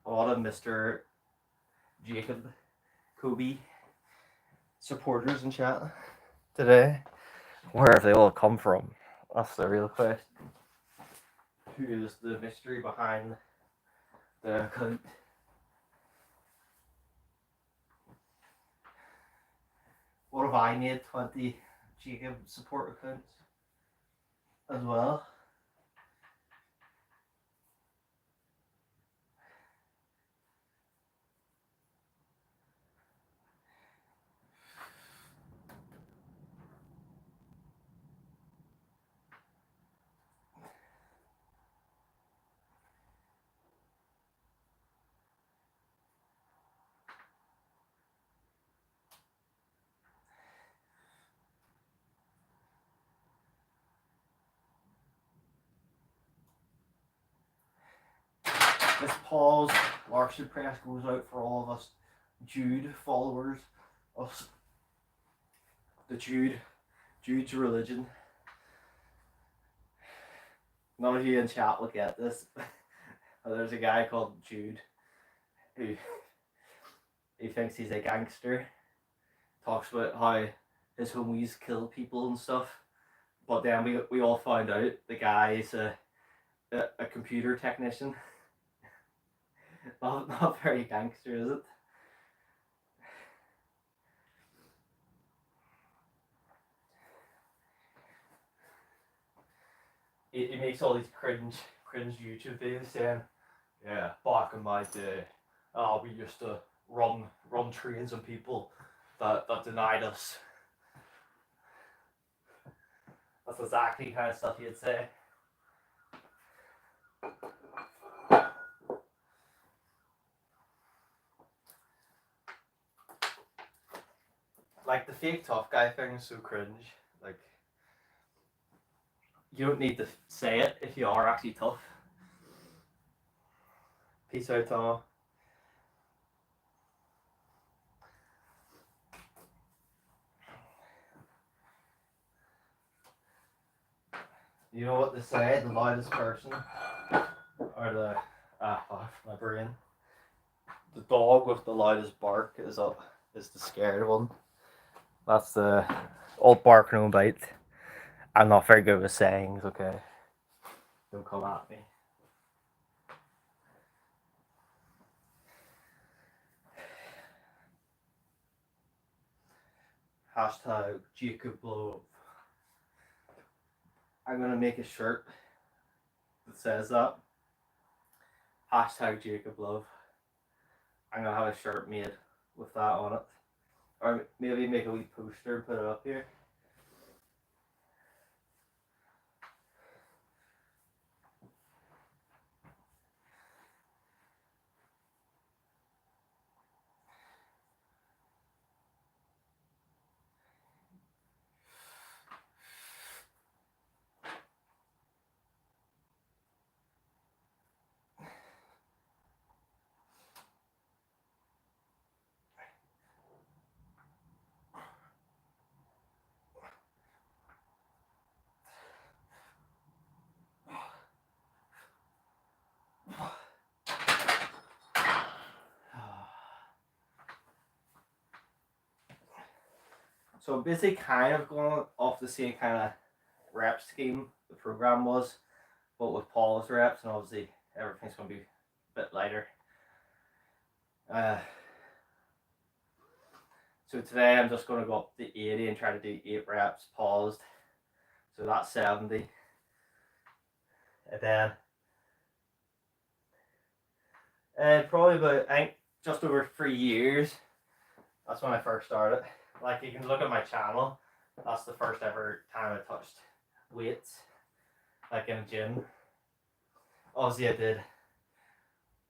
A lot of Mr. Jacob Kobe supporters in chat today. Where have they all come from? That's the real question. Who is the mystery behind the account? What if I made 20 Jacob support accounts as well? This Paul's Larson press goes out for all of us Jude followers of the Jude's religion. None of you in chat will get this. There's a guy called Jude who he thinks he's a gangster. Talks about how his homies kill people and stuff. But then we all found out the guy is a computer technician. Not very gangster, is it? He makes all these cringe YouTube videos saying, yeah, back in my day, we used to run trains on people that denied us. That's exactly the kind of stuff he'd say. Like, the fake tough guy thing is so cringe. Like, you don't need to say it if you are actually tough. Peace out, Tom. You know what they say? The loudest person, or the my brain. The dog with the loudest bark is the scared one. That's the old bark no bite. I'm not very good with sayings. Okay, don't come at me. Hashtag Jacob Blow. I'm gonna make a shirt that says that. Hashtag Jacob Love. I'm gonna have a shirt made with that on it. Or maybe make a wee poster and put it up here. So basically kind of going off the same kind of rep scheme the program was, but with Paul's reps, and obviously everything's going to be a bit lighter. So today I'm just going to go up to 80 and try to do 8 reps paused. So that's 70. And then probably about, I think, just over 3 years, that's when I first started. Like, you can look at my channel, that's the first ever time I touched weights, like in a gym. Obviously I did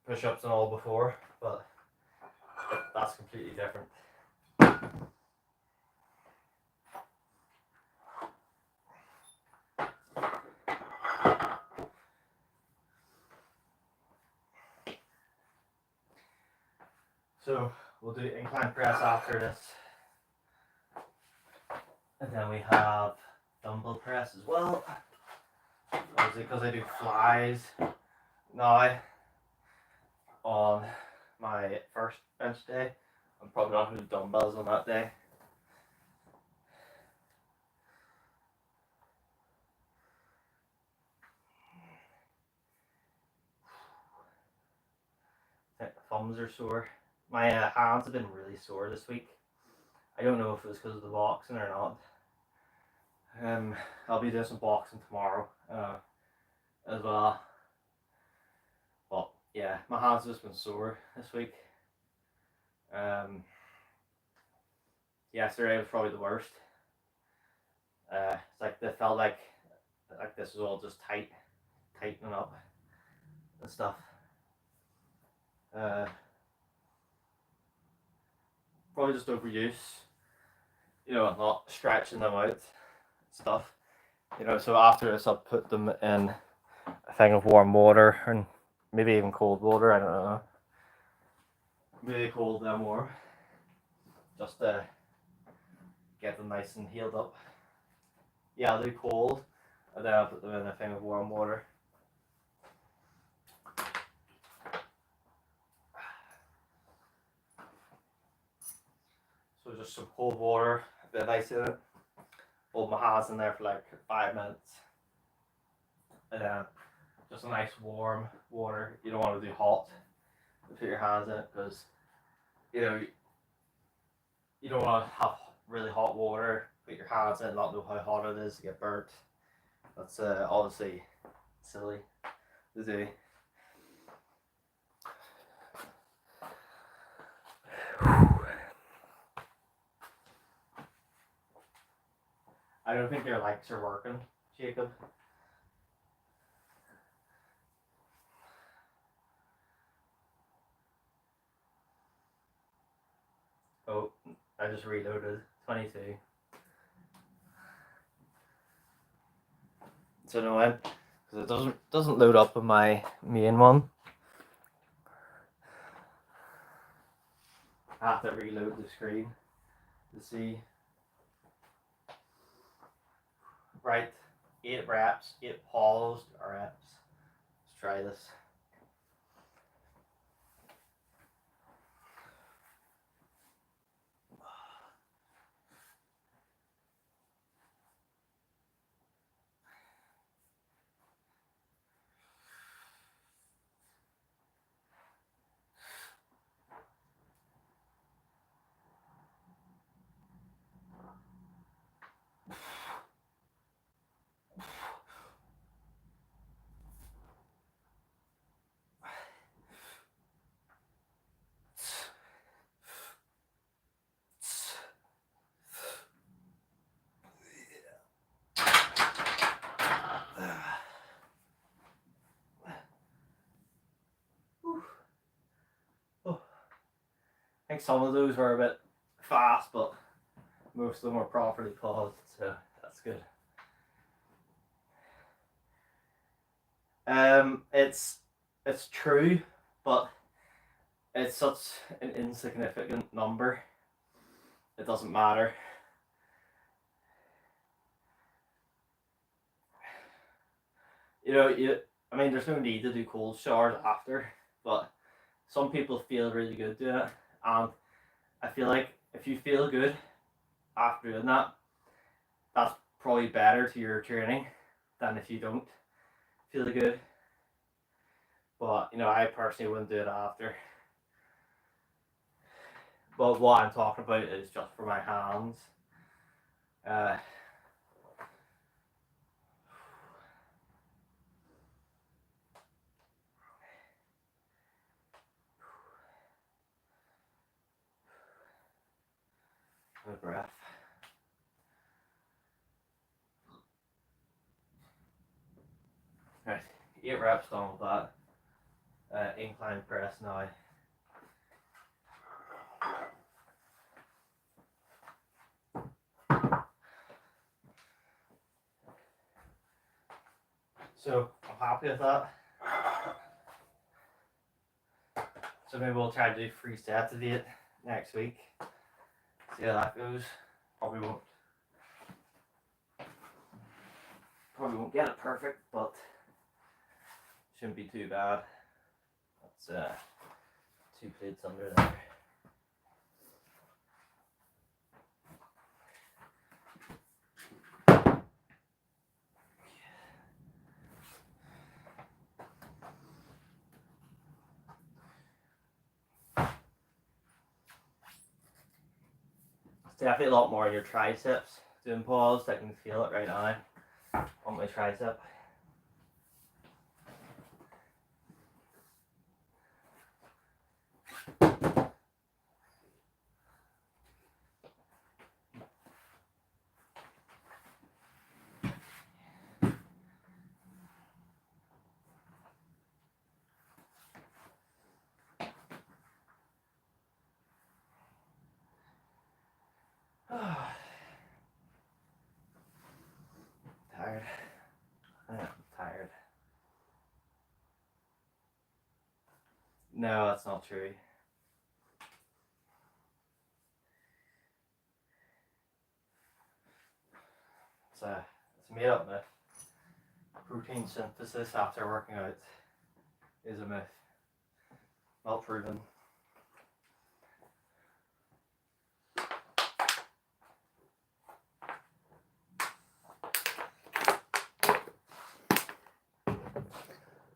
push-ups and all before, but that's completely different. So we'll do incline press after this. And then we have dumbbell press as well. Obviously, because I do flies now on my first bench day, I'm probably not going to do dumbbells on that day. I think the thumbs are sore. My hands have been really sore this week. I don't know if it was because of the boxing or not. I'll be doing some boxing tomorrow as well. But yeah, my hands have just been sore this week. Yesterday was probably the worst. It's like they felt like this was all just tightening up and stuff. Probably just overuse. You know, not stretching them out and stuff. You know, so after this, I'll put them in a thing of warm water and maybe even cold water. I don't know. Really cold and warm, just to get them nice and healed up. Yeah, I'll do cold, and then I'll put them in a thing of warm water. So just some cold water, a bit of ice in it. Hold my hands in there for like 5 minutes, and then just a nice warm water. You don't want to do hot. Put your hands in it because you know you don't want to have really hot water. Put your hands in, not know how hot it is to get burnt. That's obviously silly to do. I don't think your legs are working, Jacob. Oh, I just reloaded. 22. It's annoying because it doesn't load up with my main one. I have to reload the screen to see. Right, 8 reps, 8 paused reps. Let's try this. I think some of those were a bit fast, but most of them were properly paused, so that's good. It's true, but it's such an insignificant number. It doesn't matter. You know, I mean, there's no need to do cold showers after, but some people feel really good doing it, and I feel like if you feel good after doing that, that's probably better to your training than if you don't feel good. But you know, I personally wouldn't do it after. But what I'm talking about is just for my hands. My breath. Right, 8 reps done with that. Incline press now. So I'm happy with that. So maybe we'll try to do 3 sets of 8 next week. See how that goes. Probably won't get it perfect, but shouldn't be too bad. That's 2 plates under there. It's definitely a lot more in your triceps doing pause. I can feel it right now on my tricep. Tired. I'm tired. No, that's not true. It's a made up myth. Protein synthesis after working out is a myth. Not proven.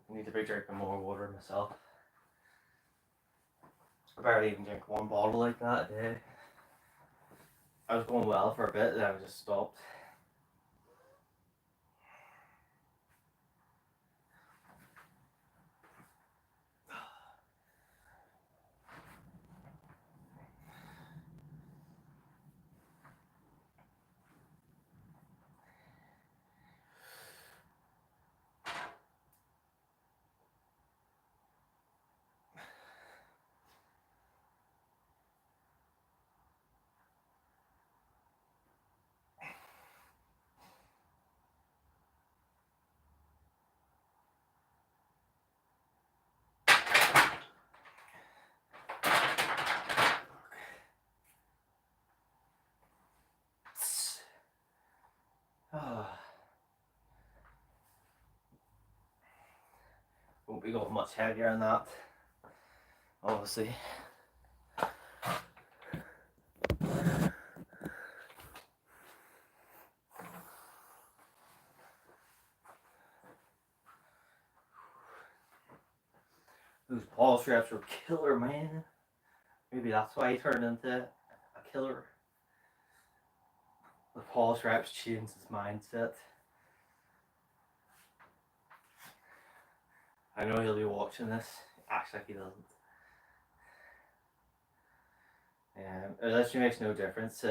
I need to be drinking more water myself. I barely even drink 1 bottle like that a day. I was going well for a bit, then I just stopped. Won't be going much heavier than that, obviously. Those pause reps were killer, man. Maybe that's why he turned into a killer. The pause reps changed his mindset. I know he'll be watching this. Acts like he doesn't. It actually makes no difference.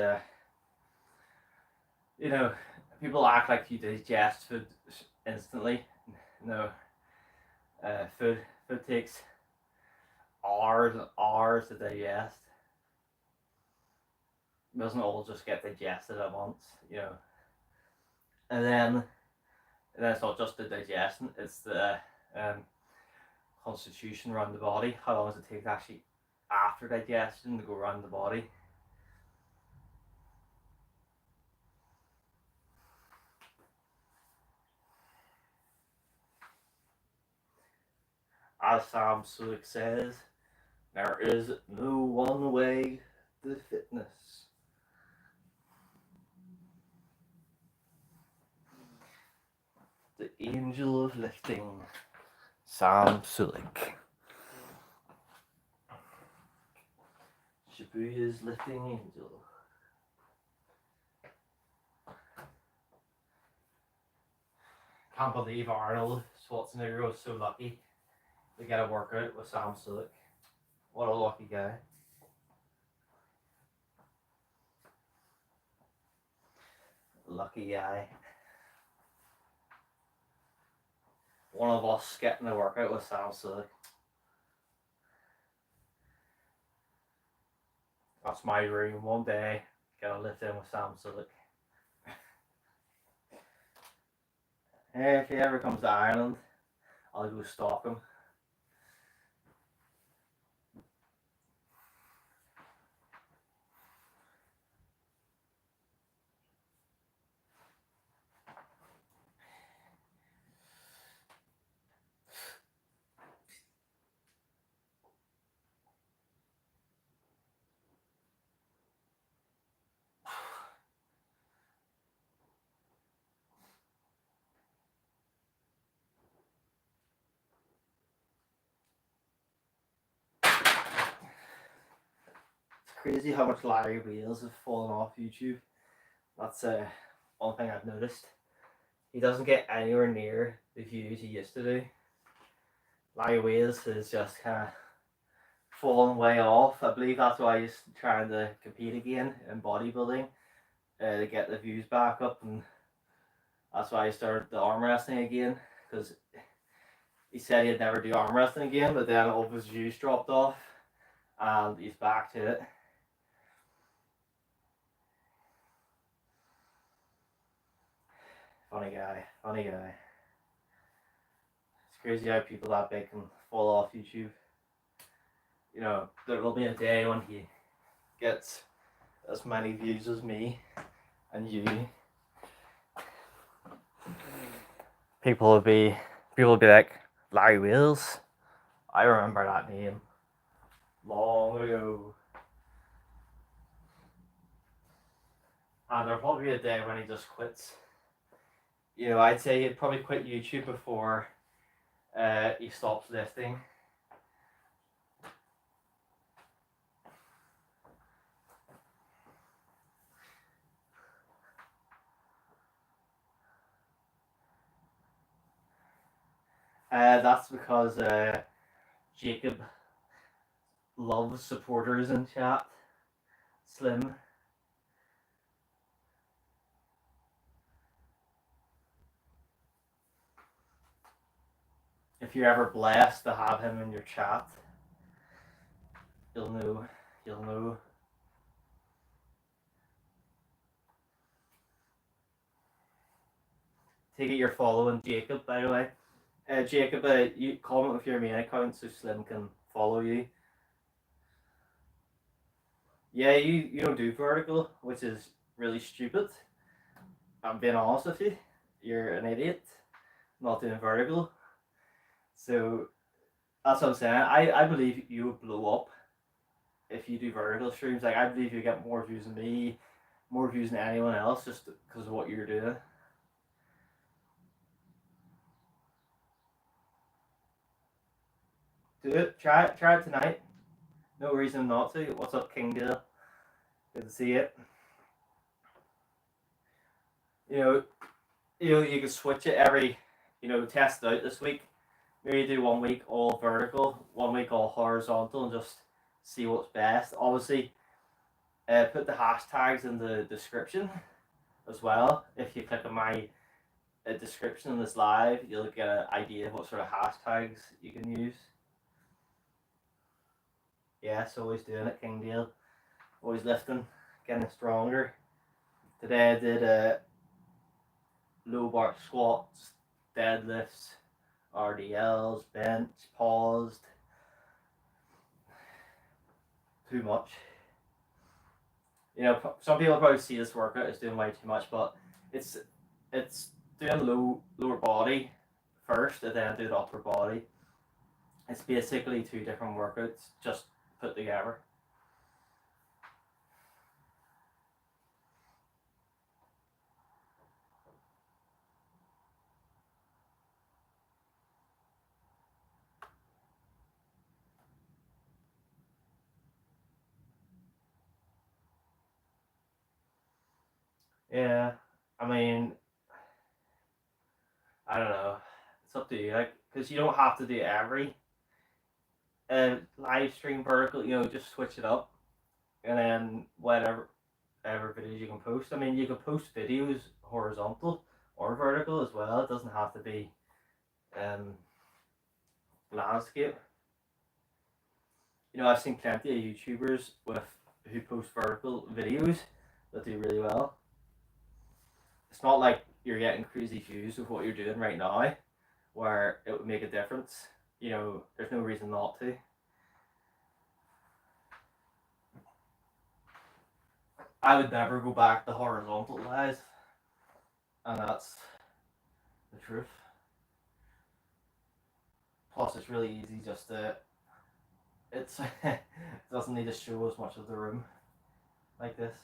You know, people act like you digest food instantly. No. Food takes hours and hours to digest. It doesn't all just get digested at once, you know. And then it's not just the digestion, it's the constitution around the body. How long does it take actually after digestion to go around the body? As Sam Sulek says, there is no one way to fitness. The angel of lifting, Sam Sulek. Shibuya's lifting angel. Can't believe Arnold Schwarzenegger was so lucky to get a workout with Sam Sulek. What a lucky guy. Lucky guy. One of us getting a workout with Sam Sulek. That's my dream. One day, get a lift in with Sam Sulek. If he ever comes to Ireland, I'll go stalk him. It's crazy how much Larry Wheels has fallen off YouTube. That's one thing I've noticed. He doesn't get anywhere near the views he used to do. Larry Wheels is just kind of fallen way off. I believe that's why he's trying to compete again in bodybuilding to get the views back up, and that's why he started the arm wrestling again, because he said he'd never do arm wrestling again, but then all of his views dropped off and he's back to it. Funny guy. It's crazy how people that big can fall off YouTube. You know, there will be a day when he gets as many views as me and you. People will be like, Larry Wheels? I remember that name long ago. And there'll probably be a day when he just quits. You know, I'd say he'd probably quit YouTube before he stops lifting. That's because Jacob loves supporters in chat. Slim. If you're ever blessed to have him in your chat, you'll know. Take it you're following Jacob, by the way. Jacob, you comment with your main account so Slim can follow you. Yeah, you don't do vertical, which is really stupid. I'm being honest with you. You're an idiot, not doing vertical. So that's what I'm saying. I believe you would blow up if you do vertical streams. Like, I believe you get more views than me, more views than anyone else, just because of what you're doing. Do it. Try it tonight. No reason not to. What's up, King Dale? Good to see it. You can switch it every, test it out this week. Maybe do 1 week all vertical, 1 week all horizontal, and just see what's best. Obviously, put the hashtags in the description as well. If you click on my description in this live, you'll get an idea of what sort of hashtags you can use. Yes, always doing it, King Dale. Always lifting, getting stronger. Today I did low bar squats, deadlifts, RDLs, bench, paused. Too much. Some people probably see this workout as doing way too much, but it's doing lower body first and then do the upper body. It's basically two different workouts just put together. Yeah, I mean, I don't know. It's up to you, because you don't have to do every live stream vertical. Just switch it up, and then whatever videos you can post. I mean, you can post videos horizontal or vertical as well. It doesn't have to be landscape. I've seen plenty of YouTubers who post vertical videos that do really well. It's not like you're getting crazy views of what you're doing right now, where it would make a difference. You know, there's no reason not to. I would never go back to horizontal lies, and that's the truth. Plus, it's really easy just to. It doesn't need to show as much of the room like this.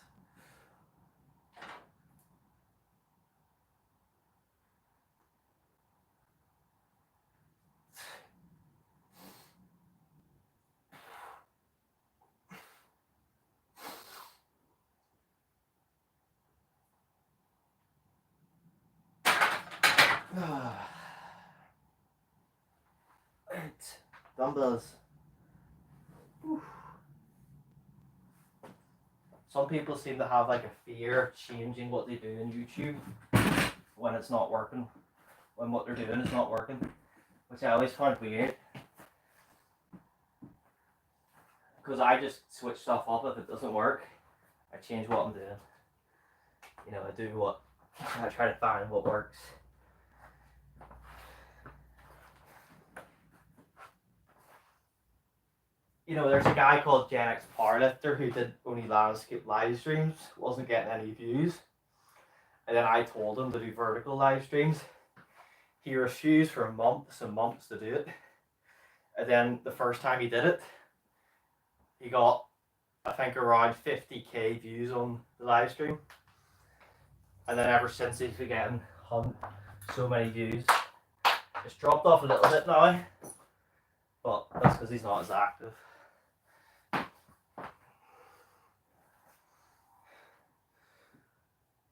Right, dumbbells. Whew. Some people seem to have like a fear of changing what they do in YouTube when it's not working, when what they're doing is not working, which I always find weird. Because I just switch stuff up. If it doesn't work, I change what I'm doing. You know, I try to find what works. You know, there's a guy called Gen X Powerlifter who did only landscape live streams, wasn't getting any views. And then I told him to do vertical live streams. He refused for months and months to do it. And then the first time he did it, he got, I think, around 50k views on the live stream. And then ever since he's been getting so many views. It's dropped off a little bit now, but that's because he's not as active.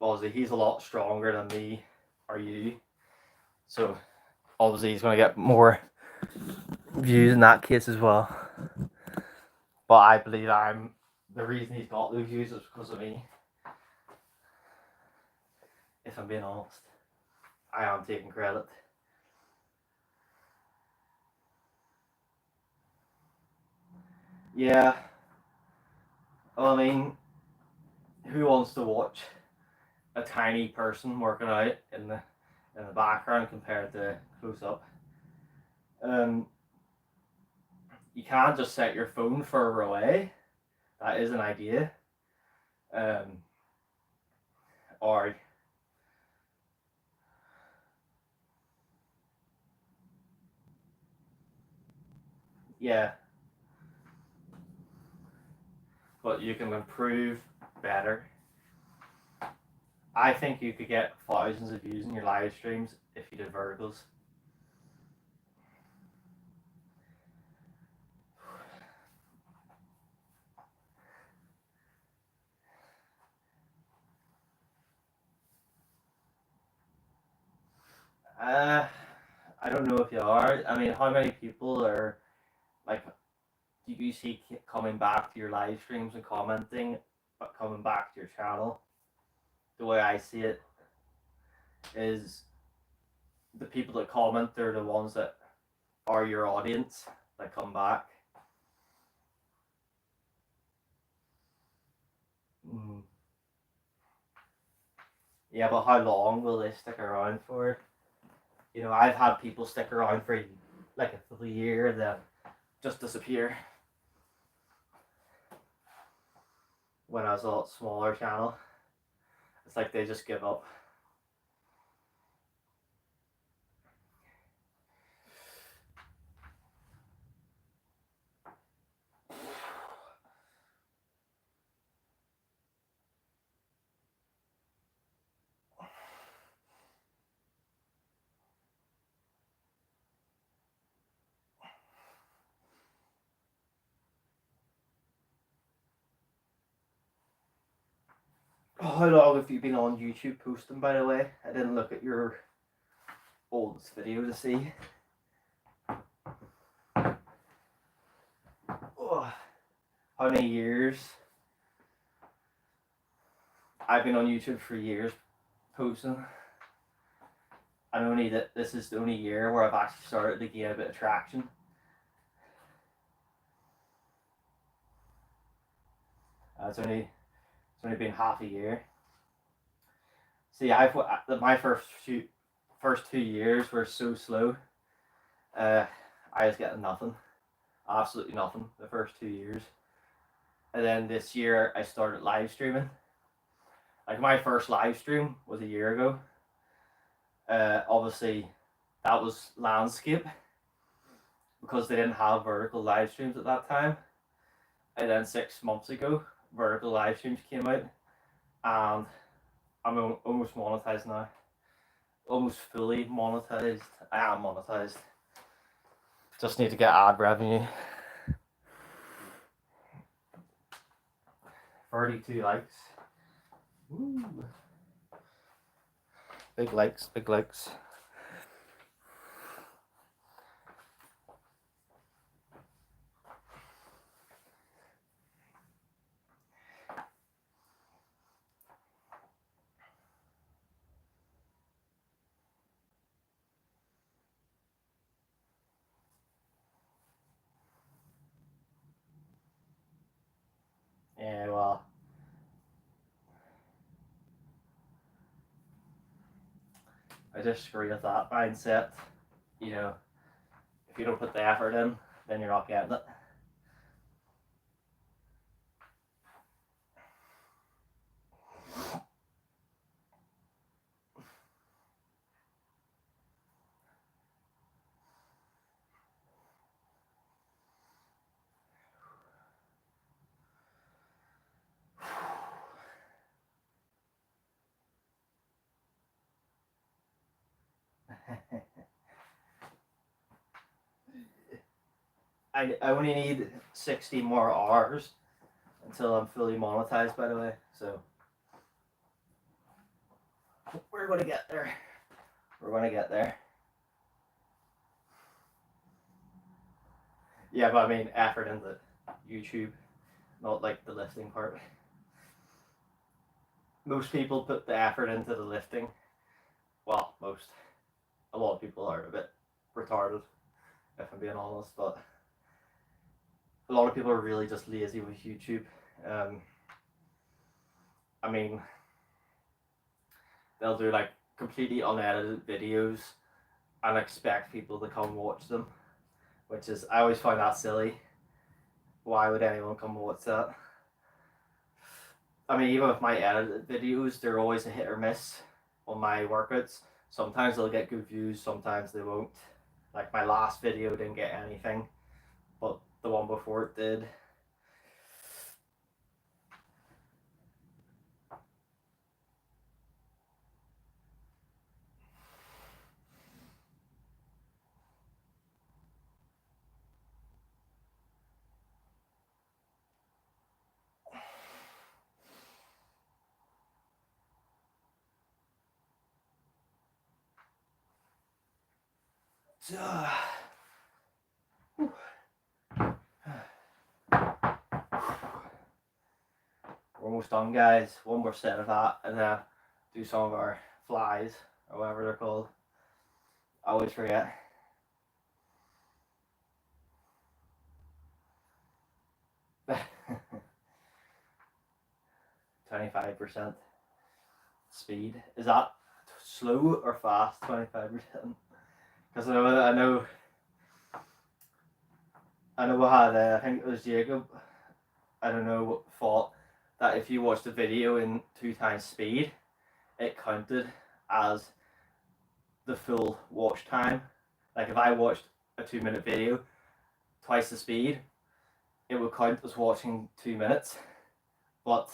Obviously, he's a lot stronger than me or you, so obviously he's going to get more views in that case as well. But I believe the reason he's got those views is because of me. If I'm being honest, I am taking credit. Yeah. Well, I mean, who wants to watch a tiny person working out in the background compared to close up? You can't just set your phone further away. That is an idea. Or yeah, but you can improve better. I think you could get thousands of views in your live streams if you did verticals. I don't know if you are. I mean, how many people are like? Do you see coming back to your live streams and commenting, but coming back to your channel? The way I see it is the people that comment, they're the ones that are your audience that come back. Yeah, but how long will they stick around for? You know, I've had people stick around for like a full year and then just disappear. When I was a lot smaller channel, it's like they just give up. How long have you been on YouTube posting, by the way? I didn't look at your oldest video to see. Oh, how many years? I've been on YouTube for years posting. And only that this is the only year where I've actually started to gain a bit of traction. It's only been half a year See, my first 2 years were so slow. I was getting nothing, absolutely nothing the first 2 years, and then this year I started live streaming. Like my first live stream was a year ago. Obviously, that was landscape because they didn't have vertical live streams at that time. And then 6 months ago, vertical live streams came out, and I'm almost monetized now. Almost fully monetized. I am monetized. Just need to get ad revenue. 32 likes. Woo. Big likes, big likes. Yeah, well, I disagree with that mindset. You know, if you don't put the effort in, then you're not getting it. I only need 60 more hours until I'm fully monetized, by the way. So we're going to get there. We're going to get there. Yeah, but I mean effort into YouTube, not like the lifting part. Most people put the effort into the lifting. Well, most. A lot of people are a bit retarded, if I'm being honest, but a lot of people are really just lazy with YouTube. I mean, they'll do like completely unedited videos and expect people to come watch them, which is, I always find that silly. Why would anyone come watch that? I mean, even with my edited videos, they're always a hit or miss on my workouts. Sometimes they'll get good views, sometimes they won't. Like my last video didn't get anything, but the one before it did. We're almost done, guys. One more set of that, and then do some of our flies, or whatever they're called. I always forget. %25 speed. Is that slow or fast? 25%. Because I know we had. I think it was Jacob. I don't know what thought that if you watched the video in 2 times speed, it counted as the full watch time. Like if I watched a 2-minute video, twice the speed, it would count as watching 2 minutes. But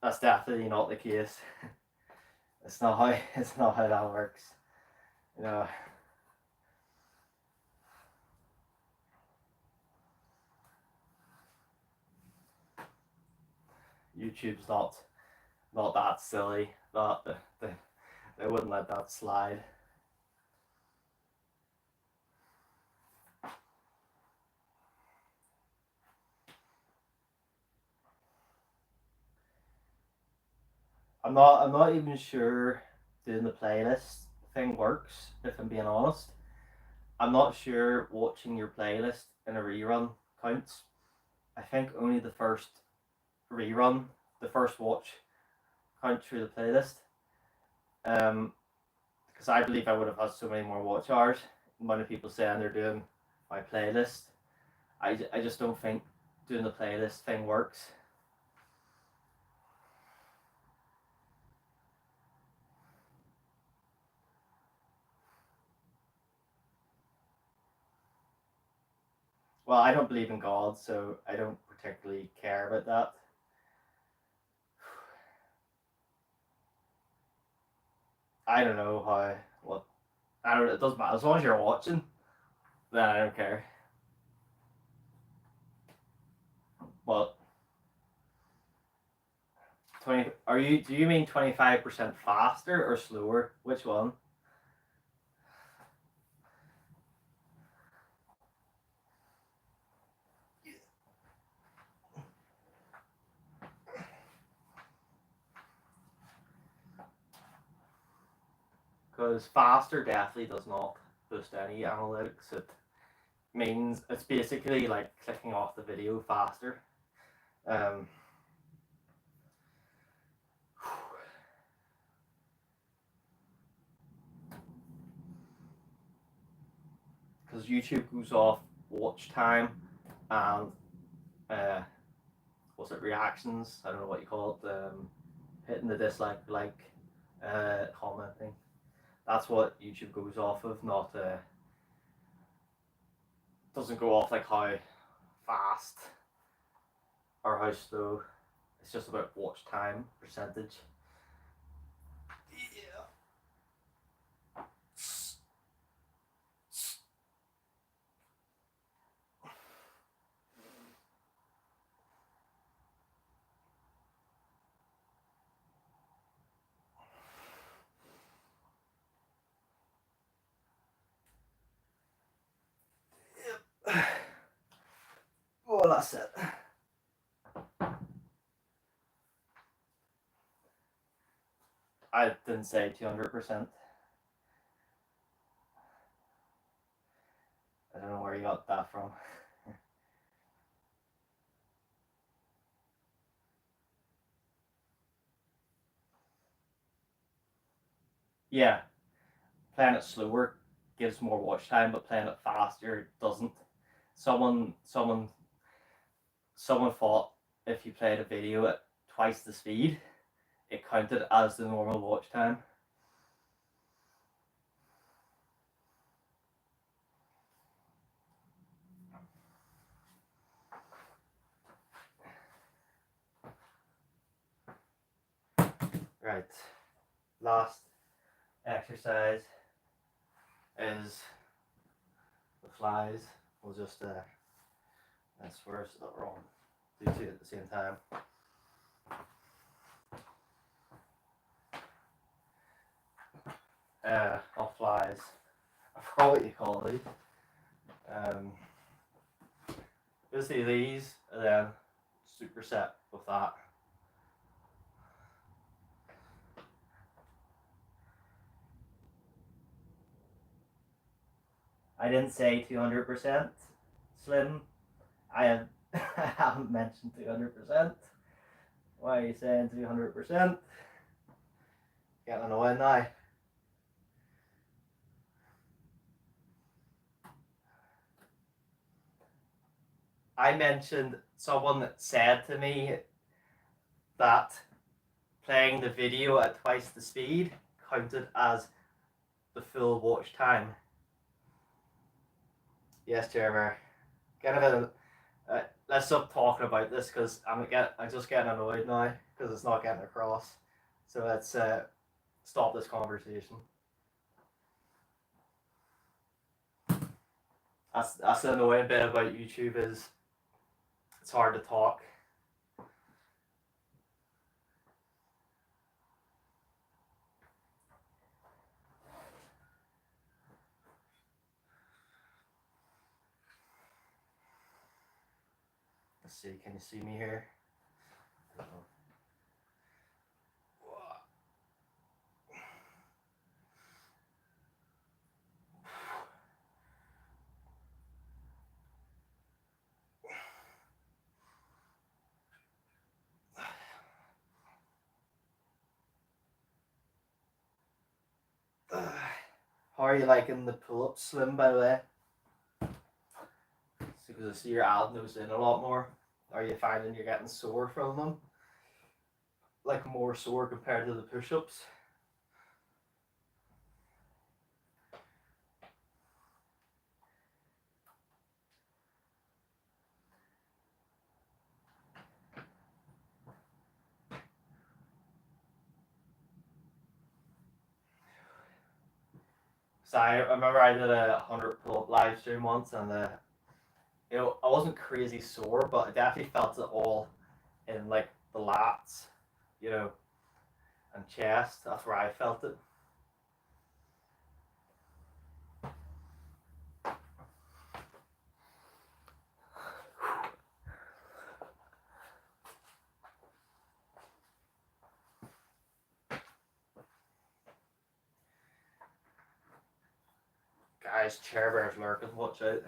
that's definitely not the case. It's not how that works. You know. YouTube's not that silly that they wouldn't let that slide. I'm not even sure doing the playlist thing works, if I'm being honest. I'm not sure watching your playlist in a rerun counts. I think only the first rerun, the first watch count through the playlist. Because I believe I would have had so many more watch hours. Many people saying they're doing my playlist. I just don't think doing the playlist thing works. Well, I don't believe in God, so I don't particularly care about that. I don't know how. What I don't. It doesn't matter as long as you're watching. Then I don't care. Well, 20. Are you? Do you mean 25% faster or slower? Which one? Because faster definitely does not boost any analytics. It means it's basically like clicking off the video faster. Because YouTube goes off watch time and what's it, reactions? I don't know what you call it. Hitting the dislike, commenting. That's what YouTube goes off of, not doesn't go off like how fast or how slow. It's just about watch time percentage. Yeah. Well, that's it. I didn't say 200%. I don't know where you got that from. Yeah, playing it slower gives more watch time, but playing it faster doesn't. Someone thought if you played a video at twice the speed, it counted as the normal watch time. Right, last exercise is the flies. We'll just I swear so that we're on do two at the same time. Off flies. I forgot what you call these. Basically these, and then superset with that. I didn't say 200% slim. I haven't mentioned 200%. Why are you saying 200%? Getting annoying now. I mentioned someone that said to me that playing the video at twice the speed counted as the full watch time. Yes, Jeremy. Get a bit of. Let's stop talking about this because I'm just getting annoyed now because it's not getting across. So let's stop this conversation. That's the annoying bit about YouTube is it's hard to talk. Let's see, can you see me here? How are you liking the pull-ups, Slim, by the way? Because I see your ab nose in a lot more. Are you finding you're getting sore from them? Like more sore compared to the push-ups? So I remember I did a 100 pull-up live stream once, and you know, I wasn't crazy sore, but I definitely felt it all in like the lats, you know, and chest. That's where I felt it. Guys, chair bears lurking, watch out.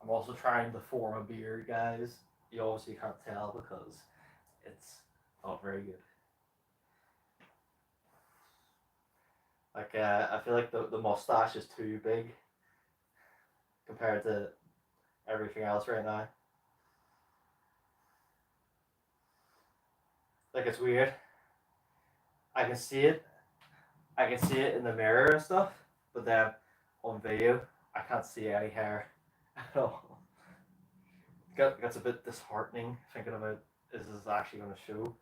I'm also trying to form a beard, guys. You obviously can't tell because it's not very good. Like, I feel like the mustache is too big compared to everything else right now. Like, it's weird. I can see it. I can see it in the mirror and stuff, but then on video, I can't see any hair at all. Gets a bit disheartening thinking about is this actually going to show.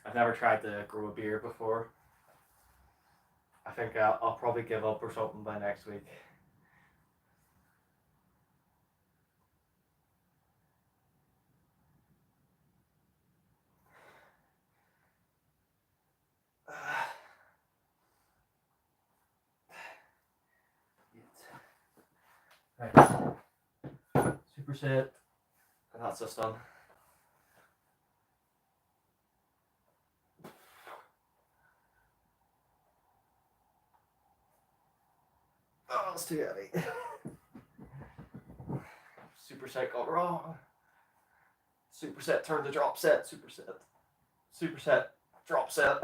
I've never tried to grow a beard before. I think I'll probably give up or something by next week. Right. Superset, and that's just done. Oh, it's too heavy. Superset got wrong. Superset turned to drop set. Superset, drop set.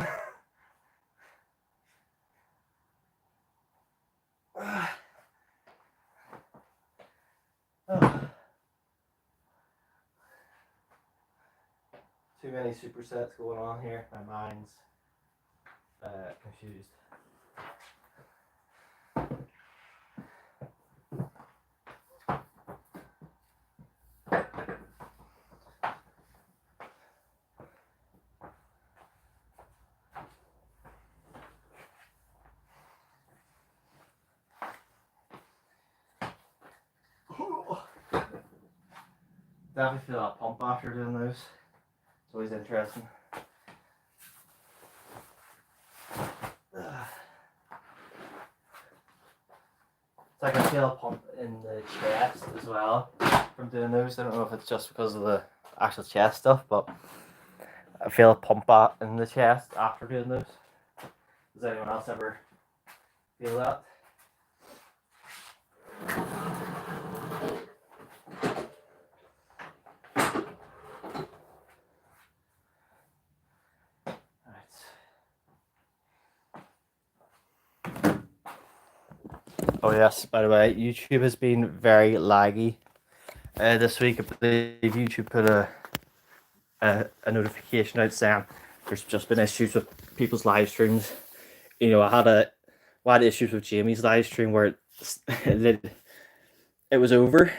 Too many supersets going on here. My mind's confused. Definitely feel that pump after doing those. It's always interesting. It's like I feel a pump in the chest as well from doing those. I don't know if it's just because of the actual chest stuff, but I feel a pump in the chest after doing those. Does anyone else ever feel that? Oh yes, by the way, YouTube has been very laggy this week. I believe YouTube put a notification out saying there's just been issues with people's live streams. You know, I had issues with Jamie's live stream where it was over,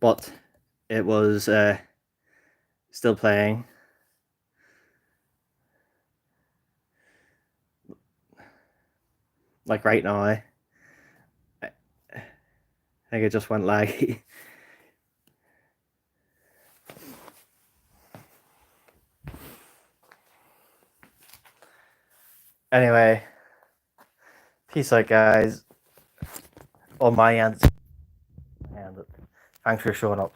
but it was still playing. Like right now, I think it just went laggy. Anyway, peace out, guys. On my end, thanks for showing up.